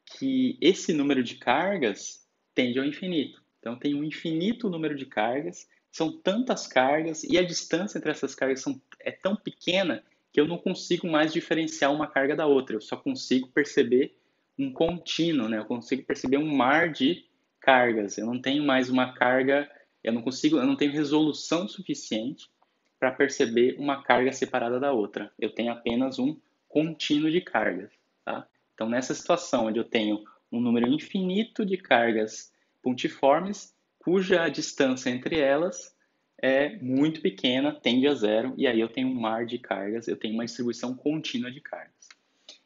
que esse número de cargas tende ao infinito. Então, tem um infinito número de cargas, são tantas cargas, e a distância entre essas cargas é tão pequena que eu não consigo mais diferenciar uma carga da outra. Eu só consigo perceber um contínuo, né? Eu consigo perceber um mar de cargas. Eu não tenho mais uma carga, eu não tenho resolução suficiente para perceber uma carga separada da outra. Eu tenho apenas um contínuo de cargas, tá? Então, nessa situação onde eu tenho um número infinito de cargas pontiformes, cuja distância entre elas é muito pequena, tende a zero, e aí eu tenho um mar de cargas, eu tenho uma distribuição contínua de cargas.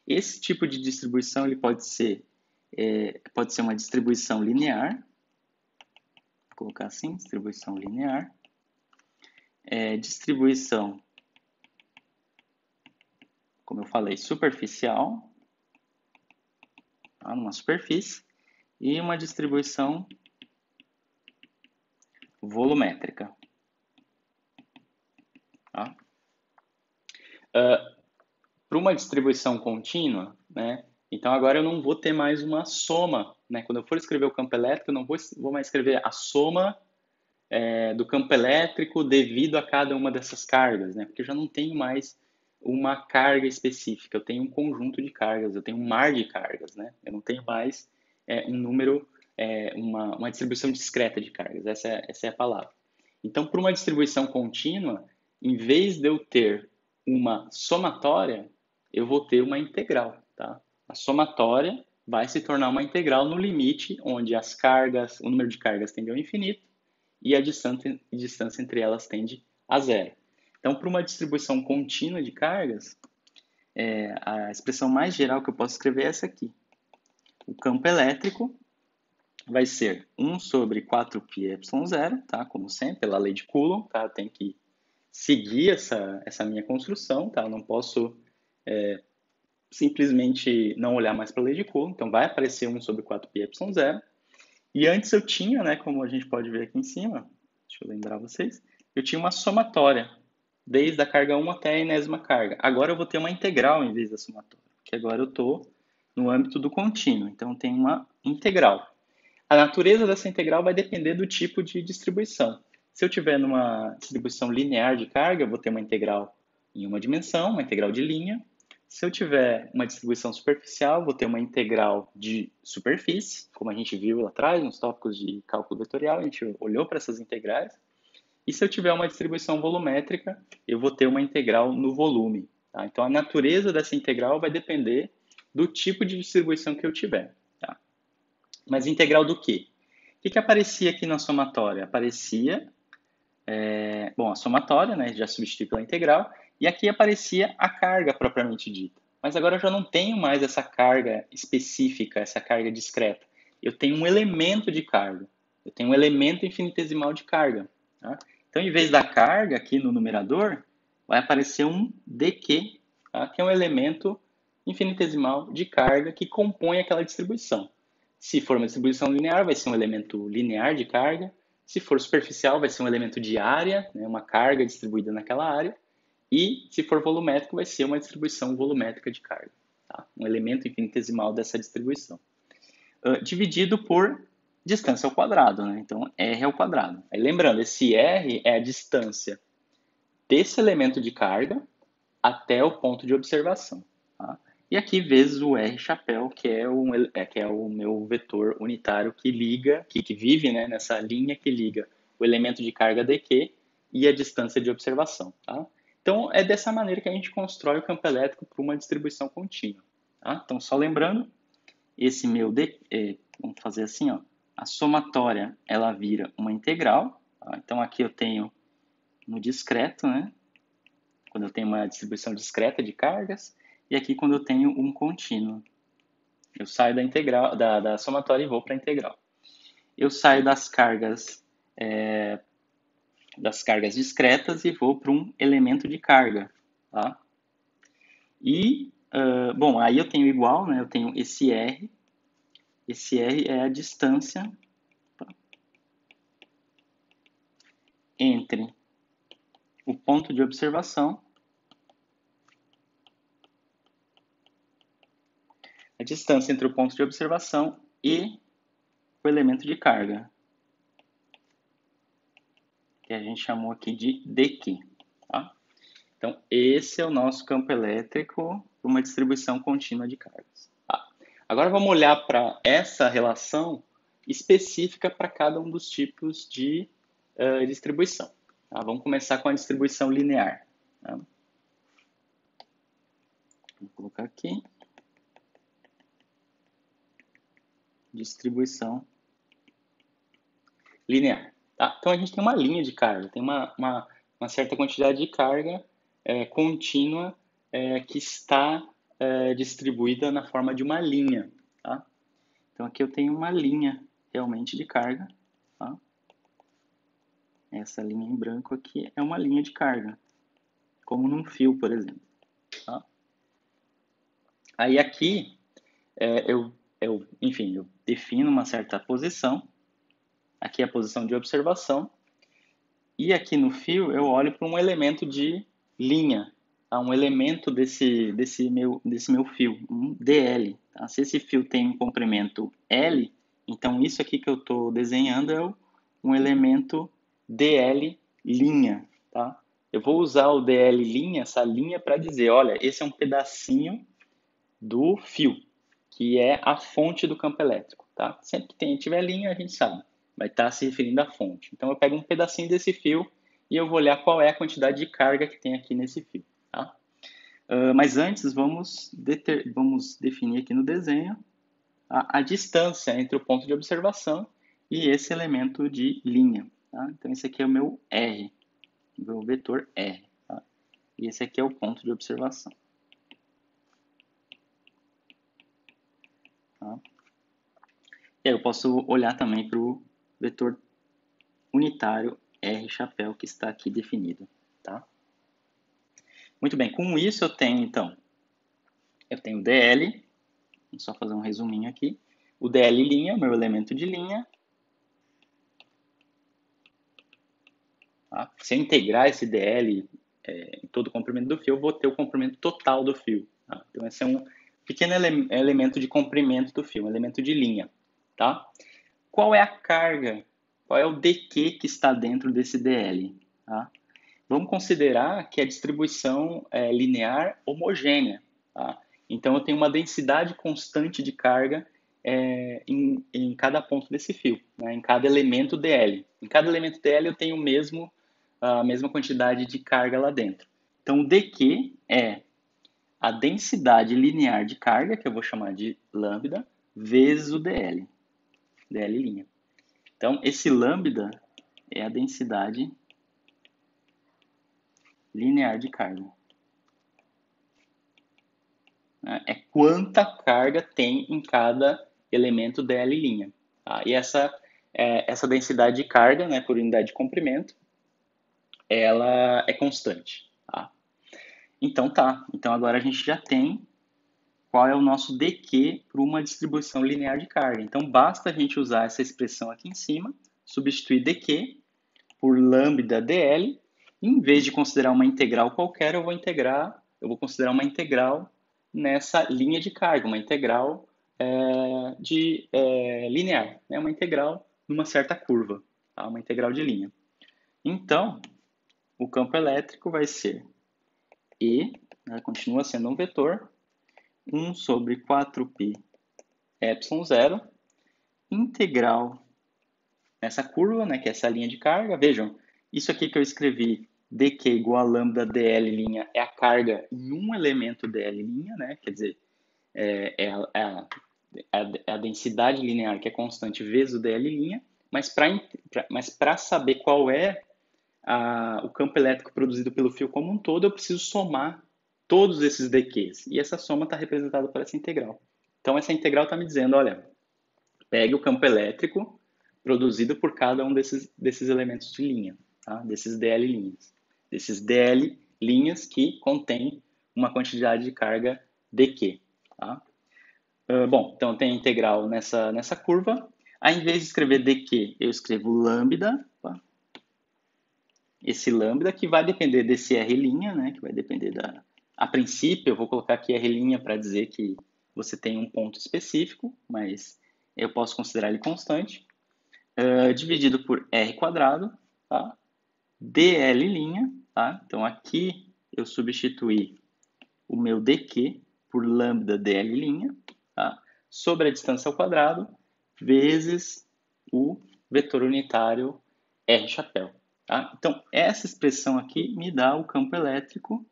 Esse tipo de distribuição ele pode ser uma distribuição linear, vou colocar assim, distribuição linear, distribuição, como eu falei, superficial, tá, numa superfície, e uma distribuição volumétrica. Tá? Para uma distribuição contínua, né, então agora eu não vou ter mais uma soma. Né? Quando eu for escrever o campo elétrico, eu não vou mais escrever a soma do campo elétrico devido a cada uma dessas cargas, né? Porque eu já não tenho mais uma carga específica, eu tenho um conjunto de cargas, eu tenho um mar de cargas, né? Eu não tenho mais um número uma distribuição discreta de cargas, essa é a palavra. Então, para uma distribuição contínua, em vez de eu ter uma somatória, eu vou ter uma integral, tá? A somatória vai se tornar uma integral no limite onde as cargas, o número de cargas tende ao infinito e a distância entre elas tende a zero. Então, para uma distribuição contínua de cargas, a expressão mais geral que eu posso escrever é essa aqui. O campo elétrico vai ser 1 sobre 4πε0, tá? Como sempre, pela lei de Coulomb, tá? Tem que seguir essa minha construção, tá? Eu não posso simplesmente não olhar mais para a lei de Coulomb, então vai aparecer 1 sobre 4πε0. E antes eu tinha, né, como a gente pode ver aqui em cima, deixa eu lembrar vocês, eu tinha uma somatória, desde a carga 1 até a enésima carga. Agora eu vou ter uma integral em vez da somatória, porque agora eu estou no âmbito do contínuo, então tem uma integral. A natureza dessa integral vai depender do tipo de distribuição. Se eu tiver numa distribuição linear de carga, eu vou ter uma integral em uma dimensão, uma integral de linha. Se eu tiver uma distribuição superficial, vou ter uma integral de superfície, como a gente viu lá atrás, nos tópicos de cálculo vetorial, a gente olhou para essas integrais. E se eu tiver uma distribuição volumétrica, eu vou ter uma integral no volume. Tá? Então, a natureza dessa integral vai depender do tipo de distribuição que eu tiver. Tá? Mas integral do quê? O que aparecia aqui na somatória? Aparecia, a somatória, né, já substitui pela integral, e aqui aparecia a carga propriamente dita. Mas agora eu já não tenho mais essa carga específica, essa carga discreta. Eu tenho um elemento de carga. Eu tenho um elemento infinitesimal de carga. Tá? Então, em vez da carga aqui no numerador, vai aparecer um dq, tá? Que é um elemento infinitesimal de carga que compõe aquela distribuição. Se for uma distribuição linear, vai ser um elemento linear de carga. Se for superficial, vai ser um elemento de área, né, uma carga distribuída naquela área. E, se for volumétrico, vai ser uma distribuição volumétrica de carga. Tá? Um elemento infinitesimal dessa distribuição. Dividido por distância ao quadrado. Né? Então, R ao quadrado. Aí, lembrando, esse R é a distância desse elemento de carga até o ponto de observação. Tá? E aqui vezes o R chapéu, que é o meu vetor unitário que liga, que vive, né, nessa linha que liga o elemento de carga dq e a distância de observação. Tá? Então, é dessa maneira que a gente constrói o campo elétrico para uma distribuição contínua. Tá? Então, só lembrando, esse meu vamos fazer assim, ó, a somatória ela vira uma integral. Tá? Então, aqui eu tenho no discreto, né? Quando eu tenho uma distribuição discreta de cargas, e aqui quando eu tenho um contínuo. Eu saio da integral, da somatória e vou para a integral. Eu saio das cargas discretas e vou para um elemento de carga. Tá? E, aí eu tenho igual, né? Eu tenho esse R. Esse R é a distância entre o ponto de observação, a distância entre o ponto de observação e o elemento de carga, que a gente chamou aqui de dq. Tá? Então, esse é o nosso campo elétrico para uma distribuição contínua de cargas. Tá? Agora vamos olhar para essa relação específica para cada um dos tipos de distribuição. Tá? Vamos começar com a distribuição linear. Tá? Vou colocar aqui. Distribuição linear. Tá? Então, a gente tem uma linha de carga, tem uma certa quantidade de carga contínua que está distribuída na forma de uma linha. Tá? Então, aqui eu tenho uma linha realmente de carga. Tá? Essa linha em branco aqui é uma linha de carga, como num fio, por exemplo. Tá? Aí aqui, eu defino uma certa posição. Aqui é a posição de observação. E aqui no fio eu olho para um elemento de linha, tá? Um elemento desse meu fio, um DL. Tá? Se esse fio tem um comprimento L, então isso aqui que eu estou desenhando é um elemento DL linha. Tá? Eu vou usar o DL linha, essa linha, para dizer, olha, esse é um pedacinho do fio, que é a fonte do campo elétrico. tá? Sempre que tiver linha, a gente sabe, vai estar se referindo à fonte. Então, eu pego um pedacinho desse fio e eu vou olhar qual é a quantidade de carga que tem aqui nesse fio, tá? Mas antes, vamos definir aqui no desenho a distância entre o ponto de observação e esse elemento de linha, tá? Então, esse aqui é o meu R, o meu vetor R, tá? E esse aqui é o ponto de observação. Tá? E aí eu posso olhar também para o vetor unitário R chapéu que está aqui definido, tá? Muito bem, com isso eu tenho, então, DL, vou só fazer um resuminho aqui, o DL linha, meu elemento de linha, tá? Se eu integrar esse DL em todo o comprimento do fio, eu vou ter o comprimento total do fio, tá? Então esse é um pequeno elemento de comprimento do fio, um elemento de linha, tá? Qual é a carga, qual é o dQ que está dentro desse DL, tá? Vamos considerar que a distribuição é linear homogênea, tá? Então eu tenho uma densidade constante de carga em cada ponto desse fio, né? Em cada elemento DL. Em cada elemento DL eu tenho a mesma quantidade de carga lá dentro. Então o dQ é a densidade linear de carga, que eu vou chamar de lambda, vezes o DL, DL'. Então esse lambda é a densidade linear de carga. É quanta carga tem em cada elemento DL'. Tá? E essa densidade de carga, né, por unidade de comprimento, ela é constante. Tá? Então então agora a gente já tem qual é o nosso dQ para uma distribuição linear de carga. Então basta a gente usar essa expressão aqui em cima, substituir dQ por lambda dL, e em vez de considerar uma integral qualquer, eu vou considerar uma integral nessa linha de carga, uma integral linear, né? Uma integral numa certa curva, tá? Uma integral de linha. Então, o campo elétrico vai ser E, né, continua sendo um vetor, 1 sobre 4π epsilon zero, integral nessa curva, né, que é essa linha de carga. Vejam, isso aqui que eu escrevi, dq igual a lambda dl' é a carga em um elemento dl', né? Quer dizer, é a densidade linear que é constante vezes o dl', mas para saber qual é o campo elétrico produzido pelo fio como um todo, eu preciso somar todos esses dqs. E essa soma está representada por essa integral. Então, essa integral está me dizendo, olha, pegue o campo elétrico produzido por cada um desses elementos de linha, tá? Desses DL linhas. Desses DL linhas que contêm uma quantidade de carga dQ. Tá? Bom, então tem a integral nessa curva. Aí, em vez de escrever dQ, eu escrevo lambda. Tá? Esse lambda que vai depender desse R', né? Que vai depender A princípio, eu vou colocar aqui R' para dizer que você tem um ponto específico, mas eu posso considerar ele constante. Dividido por R quadrado, tá? DL', tá? Então aqui eu substituí o meu dq por lambda DL', tá? Sobre a distância ao quadrado, vezes o vetor unitário R chapéu. Tá? Então, essa expressão aqui me dá o campo elétrico.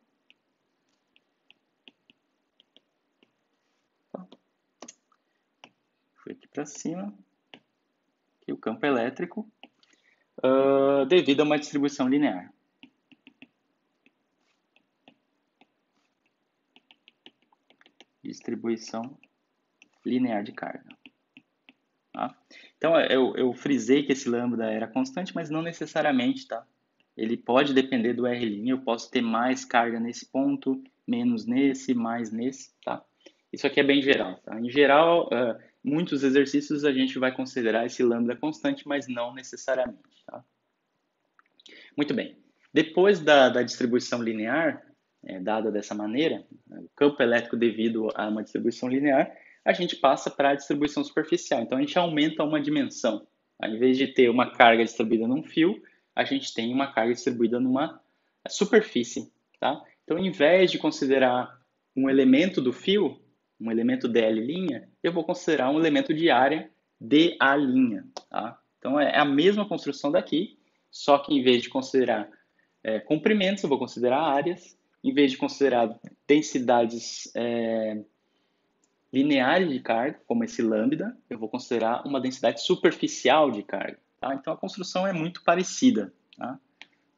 Foi aqui para cima. Aqui o campo elétrico, devido a uma distribuição linear. Distribuição linear de carga. Tá? Então, eu frisei que esse lambda era constante, mas não necessariamente, tá? Ele pode depender do R', eu posso ter mais carga nesse ponto, menos nesse, mais nesse, tá? Isso aqui é bem geral, tá? Em geral, muitos exercícios a gente vai considerar esse lambda constante, mas não necessariamente, tá? Muito bem. Depois da distribuição linear, dada dessa maneira, o campo elétrico devido a uma distribuição linear, a gente passa para a distribuição superficial. Então, a gente aumenta uma dimensão. Ao invés de ter uma carga distribuída num fio, a gente tem uma carga distribuída numa superfície. Tá? Então, ao invés de considerar um elemento do fio, um elemento DL', eu vou considerar um elemento de área DA', tá? Então, é a mesma construção daqui, só que em vez de considerar comprimentos, eu vou considerar áreas. Em vez de considerar densidades lineares de carga, como esse lambda, eu vou considerar uma densidade superficial de carga. Tá? Então, a construção é muito parecida. Tá?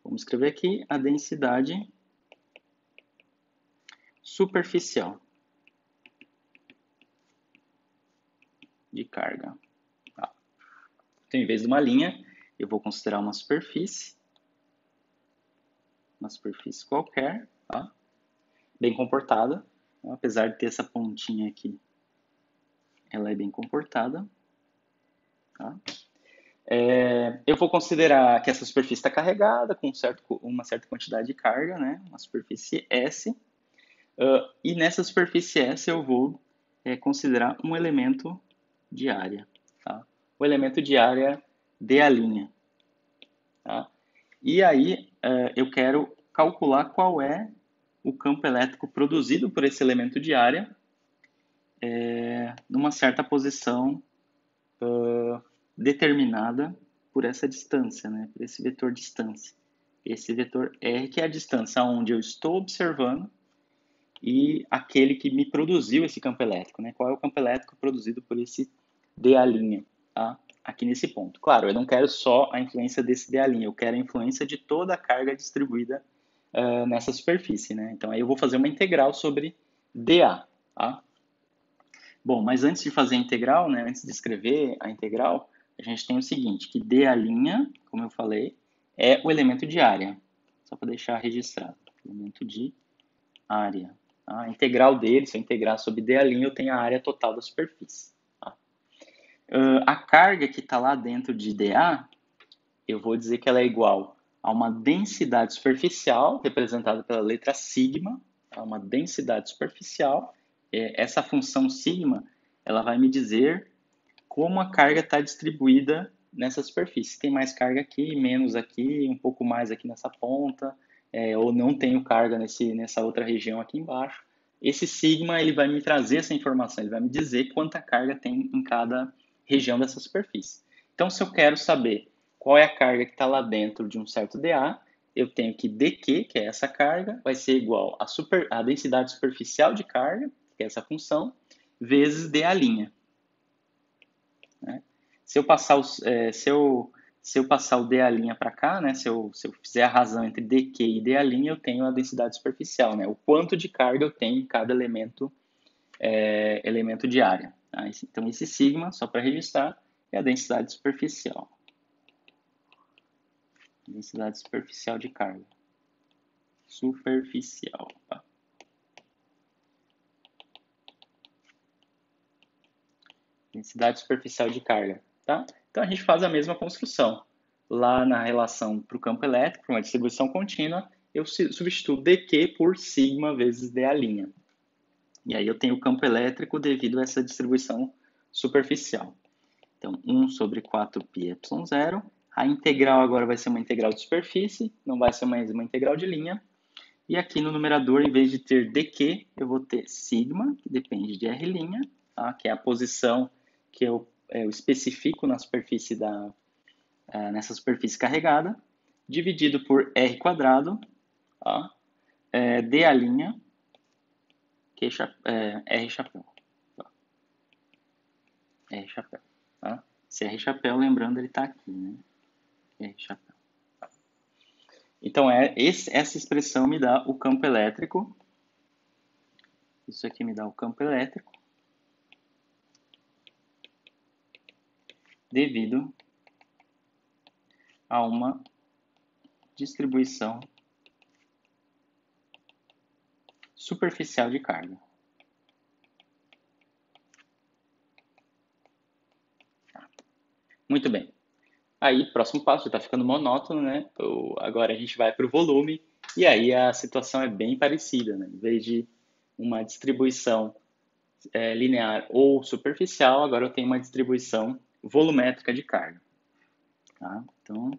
Vamos escrever aqui a densidade superficial de carga. Tá? Então, em vez de uma linha, eu vou considerar uma superfície qualquer, tá? Bem comportada, tá? Apesar de ter essa pontinha aqui, ela é bem comportada. Tá? Eu vou considerar que essa superfície está carregada com uma certa quantidade de carga, né? Uma superfície S. E nessa superfície S eu vou considerar um elemento de área. Tá? O elemento de área DA'. Tá? E aí eu quero calcular qual é o campo elétrico produzido por esse elemento de área numa certa posição determinada por essa distância, né? Por esse vetor distância. Esse vetor R que é a distância onde eu estou observando e aquele que me produziu esse campo elétrico, né? Qual é o campo elétrico produzido por esse DA', tá? Aqui nesse ponto. Claro, eu não quero só a influência desse DA', eu quero a influência de toda a carga distribuída nessa superfície, né? Então aí eu vou fazer uma integral sobre DA, tá? Bom, mas antes de fazer a integral, né, antes de escrever a integral, a gente tem o seguinte, que DA', como eu falei, é o elemento de área. Só para deixar registrado, elemento de área. Tá? A integral dele, se eu integrar sobre DA', eu tenho a área total da superfície. Tá? A carga que está lá dentro de DA, eu vou dizer que ela é igual a uma densidade superficial, representada pela letra sigma, tá? Uma densidade superficial. Essa função sigma, ela vai me dizer como a carga está distribuída nessa superfície. Tem mais carga aqui, menos aqui, um pouco mais aqui nessa ponta, ou não tenho carga nessa outra região aqui embaixo. Esse sigma ele vai me trazer essa informação, ele vai me dizer quanta carga tem em cada região dessa superfície. Então, se eu quero saber qual é a carga que está lá dentro de um certo dA, eu tenho que dQ, que é essa carga, vai ser igual a densidade superficial de carga, que é essa função, vezes dA'. Né? Se eu passar o dA' para cá, né? Se eu fizer a razão entre dQ e dA', eu tenho a densidade superficial, né? O quanto de carga eu tenho em cada elemento de área. Tá? Então, esse sigma, só para registrar, é a densidade superficial. Densidade superficial de carga. Superficial. Tá? Densidade superficial de carga. Tá? Então, a gente faz a mesma construção. Lá na relação para o campo elétrico, uma distribuição contínua, eu substituo dQ por sigma vezes dA'. E aí eu tenho o campo elétrico devido a essa distribuição superficial. Então, 1 sobre 4πε0. A integral agora vai ser uma integral de superfície, não vai ser mais uma integral de linha. E aqui no numerador, em vez de ter dQ, eu vou ter sigma, que depende de R', tá? Que é a posição que eu especifico na superfície nessa superfície carregada, dividido por R quadrado, tá? dA', que é R chapéu. Tá? R chapéu. Tá? Esse R chapéu, lembrando, ele está aqui, né? R chapéu. Tá? Então, essa expressão me dá o campo elétrico. Isso aqui me dá o campo elétrico devido a uma distribuição superficial de carga. Muito bem. Aí, próximo passo, já está ficando monótono, né? Agora a gente vai para o volume e aí a situação é bem parecida, né? Em vez de uma distribuição linear ou superficial, agora eu tenho uma distribuição volumétrica de carga. Tá? Então,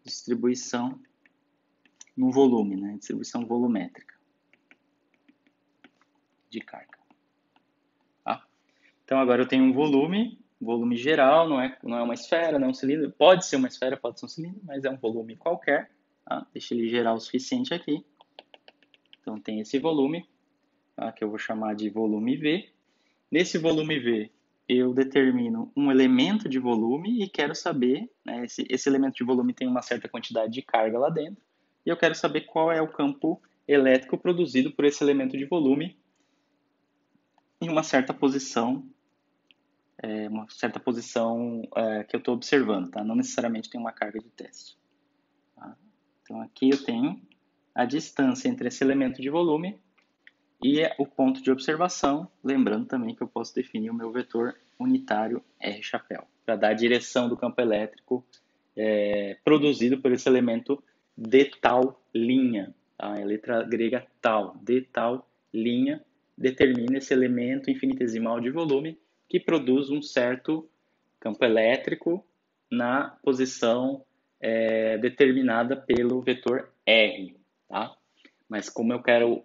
distribuição no volume, né? Distribuição volumétrica de carga. Tá? Então, agora eu tenho um volume volume geral, não é uma esfera, não é um cilindro. Pode ser uma esfera, pode ser um cilindro, mas é um volume qualquer. Tá? Deixa ele gerar o suficiente aqui. Então tem esse volume, tá? Que eu vou chamar de volume V. Nesse volume V, eu determino um elemento de volume e quero saber, né, esse elemento de volume tem uma certa quantidade de carga lá dentro, e eu quero saber qual é o campo elétrico produzido por esse elemento de volume em uma certa posição que eu estou observando, tá? Não necessariamente tem uma carga de teste. Tá? Então aqui eu tenho a distância entre esse elemento de volume e o ponto de observação, lembrando também que eu posso definir o meu vetor unitário R chapéu, para dar a direção do campo elétrico produzido por esse elemento de tal linha. Tá? A letra grega tal, de tal linha, determina esse elemento infinitesimal de volume que produz um certo campo elétrico na posição determinada pelo vetor R. Tá? Mas como eu quero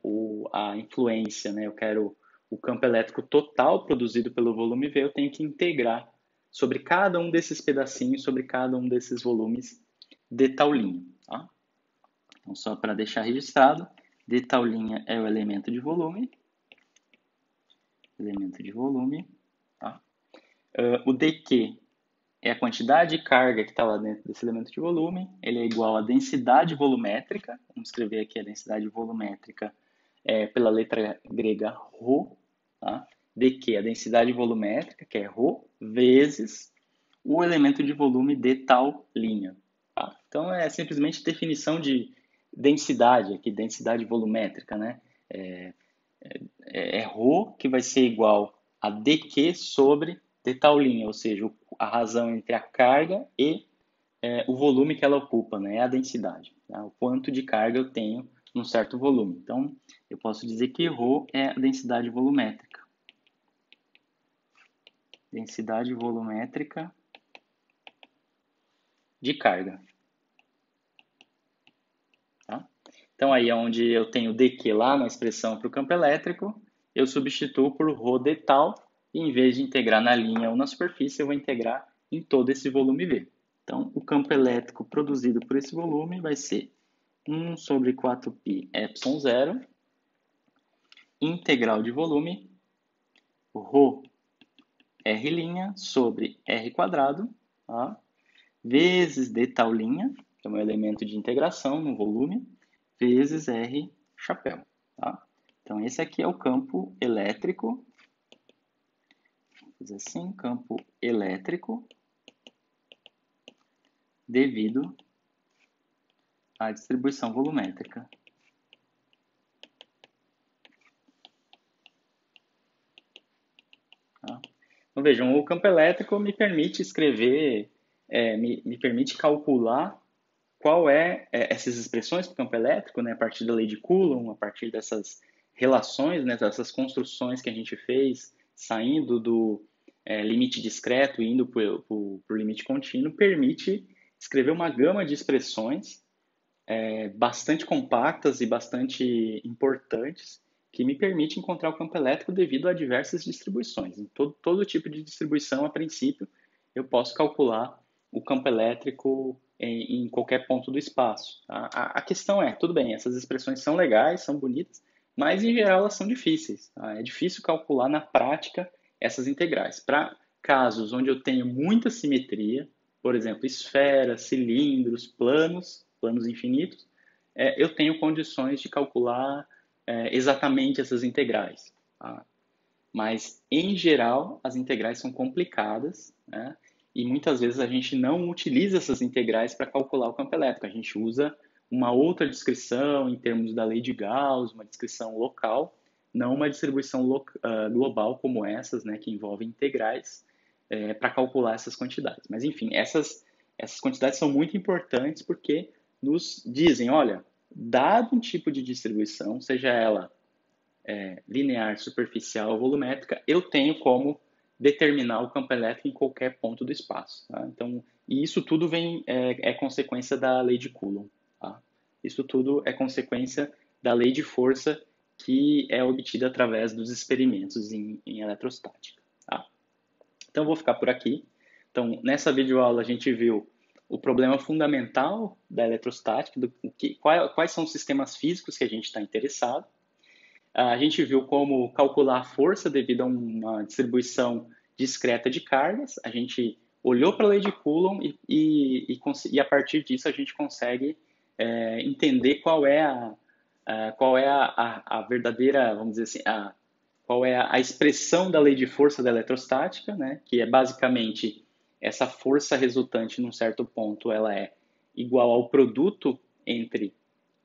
a influência, né, eu quero o campo elétrico total produzido pelo volume V, eu tenho que integrar sobre cada um desses pedacinhos, sobre cada um desses volumes de tal linha. Tá? Então, só para deixar registrado, de tal linha é o elemento de volume. Tá? O dQ é a quantidade de carga que está lá dentro desse elemento de volume. Ele é igual à densidade volumétrica. Vamos escrever aqui a densidade volumétrica pela letra grega ρ. Tá? dQ, a densidade volumétrica, que é ρ, vezes o elemento de volume de tal linha. Tá? Então, é simplesmente definição de densidade, aqui, densidade volumétrica, né? ρ, que vai ser igual a dQ sobre de tal linha, ou seja, a razão entre a carga e o volume que ela ocupa, né? É a densidade. Tá? O quanto de carga eu tenho num certo volume. Então, eu posso dizer que ρ é a densidade volumétrica. Densidade volumétrica de carga. Tá? Então, aí é onde eu tenho dQ lá na expressão para o campo elétrico, eu substituo por ρ de tal, e em vez de integrar na linha ou na superfície, eu vou integrar em todo esse volume V. Então, o campo elétrico produzido por esse volume vai ser 1 sobre 4π epsilon zero, integral de volume, ρ R' sobre R quadrado, tá? Vezes d tal linha, que é um elemento de integração no volume, vezes R chapéu. Tá? Então, esse aqui é o campo elétrico. Vou fazer assim, campo elétrico devido à distribuição volumétrica. Tá? Então, vejam, o campo elétrico me permite escrever, me permite calcular qual essas expressões para o campo elétrico, né, a partir da lei de Coulomb, a partir dessas relações, né, dessas construções que a gente fez, saindo do limite discreto e indo para o limite contínuo, permite escrever uma gama de expressões bastante compactas e bastante importantes que me permite encontrar o campo elétrico devido a diversas distribuições. Em todo tipo de distribuição, a princípio, eu posso calcular o campo elétrico em qualquer ponto do espaço. Tá? A questão é, tudo bem, essas expressões são legais, são bonitas, mas em geral elas são difíceis. Tá? É difícil calcular na prática essas integrais. Para casos onde eu tenho muita simetria, por exemplo, esferas, cilindros, planos infinitos, eu tenho condições de calcular exatamente essas integrais. Tá? Mas, em geral, as integrais são complicadas, né? E muitas vezes a gente não utiliza essas integrais para calcular o campo elétrico. A gente usa uma outra descrição em termos da lei de Gauss, uma descrição local, não uma distribuição global como essas, né, que envolvem integrais, para calcular essas quantidades. Mas, enfim, essas quantidades são muito importantes porque nos dizem, olha, dado um tipo de distribuição, seja ela linear, superficial ou volumétrica, eu tenho como determinar o campo elétrico em qualquer ponto do espaço. Tá? Então, e isso tudo é consequência da lei de Coulomb. Tá? Isso tudo é consequência da lei de força que é obtida através dos experimentos em eletrostática. Tá? Então, eu vou ficar por aqui. Então, nessa videoaula, a gente viu o problema fundamental da eletrostática, quais são os sistemas físicos que a gente está interessado. A gente viu como calcular a força devido a uma distribuição discreta de cargas. A gente olhou para a lei de Coulomb e a partir disso a gente consegue entender qual é a verdadeira, vamos dizer assim, qual é a expressão da lei de força da eletrostática, né? Que é basicamente essa força resultante num certo ponto, ela é igual ao produto entre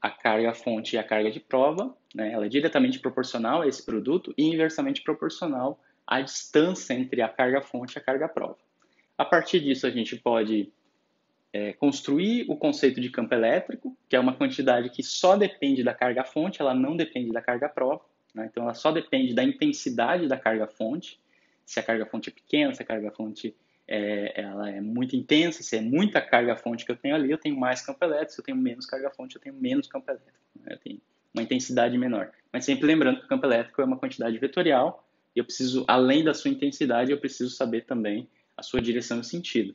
a carga-fonte e a carga de prova, né? Ela é diretamente proporcional a esse produto e inversamente proporcional à distância entre a carga-fonte e a carga-prova. A partir disso, a gente pode construir o conceito de campo elétrico, que é uma quantidade que só depende da carga-fonte, ela não depende da carga-prova, né? Então, ela só depende da intensidade da carga-fonte, se a carga-fonte é pequena, se a carga-fonte ela é muito intensa, se é muita carga-fonte que eu tenho ali, eu tenho mais campo elétrico, se eu tenho menos carga-fonte, eu tenho menos campo elétrico, né? Eu tenho uma intensidade menor. Mas sempre lembrando que o campo elétrico é uma quantidade vetorial, e eu preciso, além da sua intensidade, eu preciso saber também a sua direção e sentido.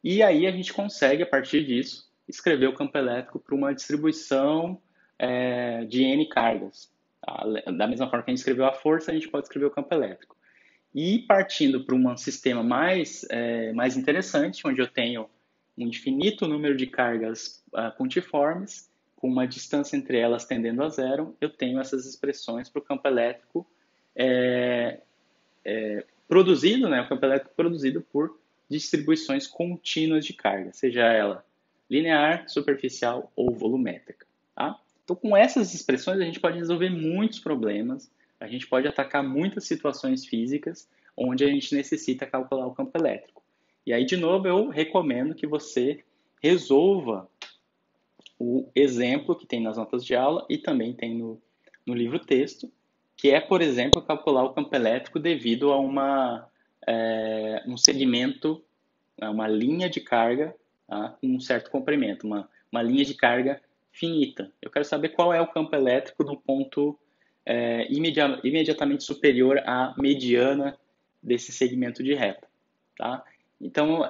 E aí a gente consegue, a partir disso, escrever o campo elétrico para uma distribuição de N cargas. Tá? Da mesma forma que a gente escreveu a força, a gente pode escrever o campo elétrico. E partindo para um sistema mais interessante, onde eu tenho um infinito número de cargas pontiformes, com uma distância entre elas tendendo a zero, eu tenho essas expressões para o campo elétrico produzido, né, o campo elétrico produzido por distribuições contínuas de carga, seja ela linear, superficial ou volumétrica. Tá? Então, com essas expressões, a gente pode resolver muitos problemas, a gente pode atacar muitas situações físicas onde a gente necessita calcular o campo elétrico. E aí, de novo, eu recomendo que você resolva o exemplo que tem nas notas de aula e também tem no livro texto, que é, por exemplo, calcular o campo elétrico devido a um segmento, uma linha de carga, tá, com um certo comprimento, uma linha de carga finita. Eu quero saber qual é o campo elétrico no ponto imediatamente superior à mediana desse segmento de reta. Tá? Então,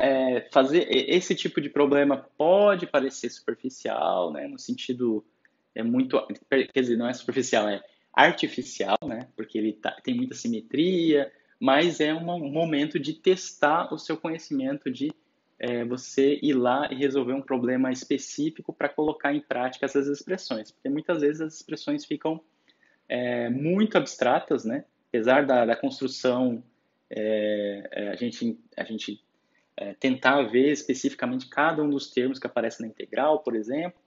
fazer esse tipo de problema pode parecer superficial, né, no sentido quer dizer, não é superficial, é artificial, né, porque ele tem muita simetria, mas é um momento de testar o seu conhecimento, de você ir lá e resolver um problema específico para colocar em prática essas expressões, porque muitas vezes as expressões ficam muito abstratas, né, apesar da construção, a gente tentar ver especificamente cada um dos termos que aparecem na integral, por exemplo,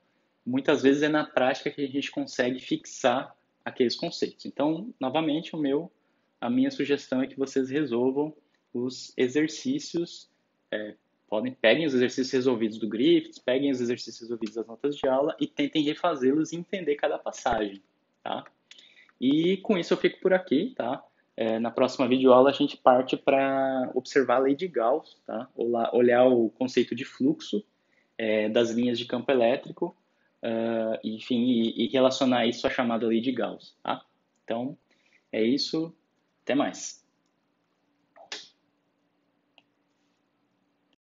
muitas vezes é na prática que a gente consegue fixar aqueles conceitos. Então, novamente, a minha sugestão é que vocês resolvam os exercícios, peguem os exercícios resolvidos do Griffiths, peguem os exercícios resolvidos das notas de aula e tentem refazê-los e entender cada passagem, tá? E com isso eu fico por aqui, tá? Na próxima videoaula a gente parte para observar a lei de Gauss, tá? Olhar o conceito de fluxo das linhas de campo elétrico, enfim, e relacionar isso à chamada lei de Gauss, tá? Então, é isso. Até mais.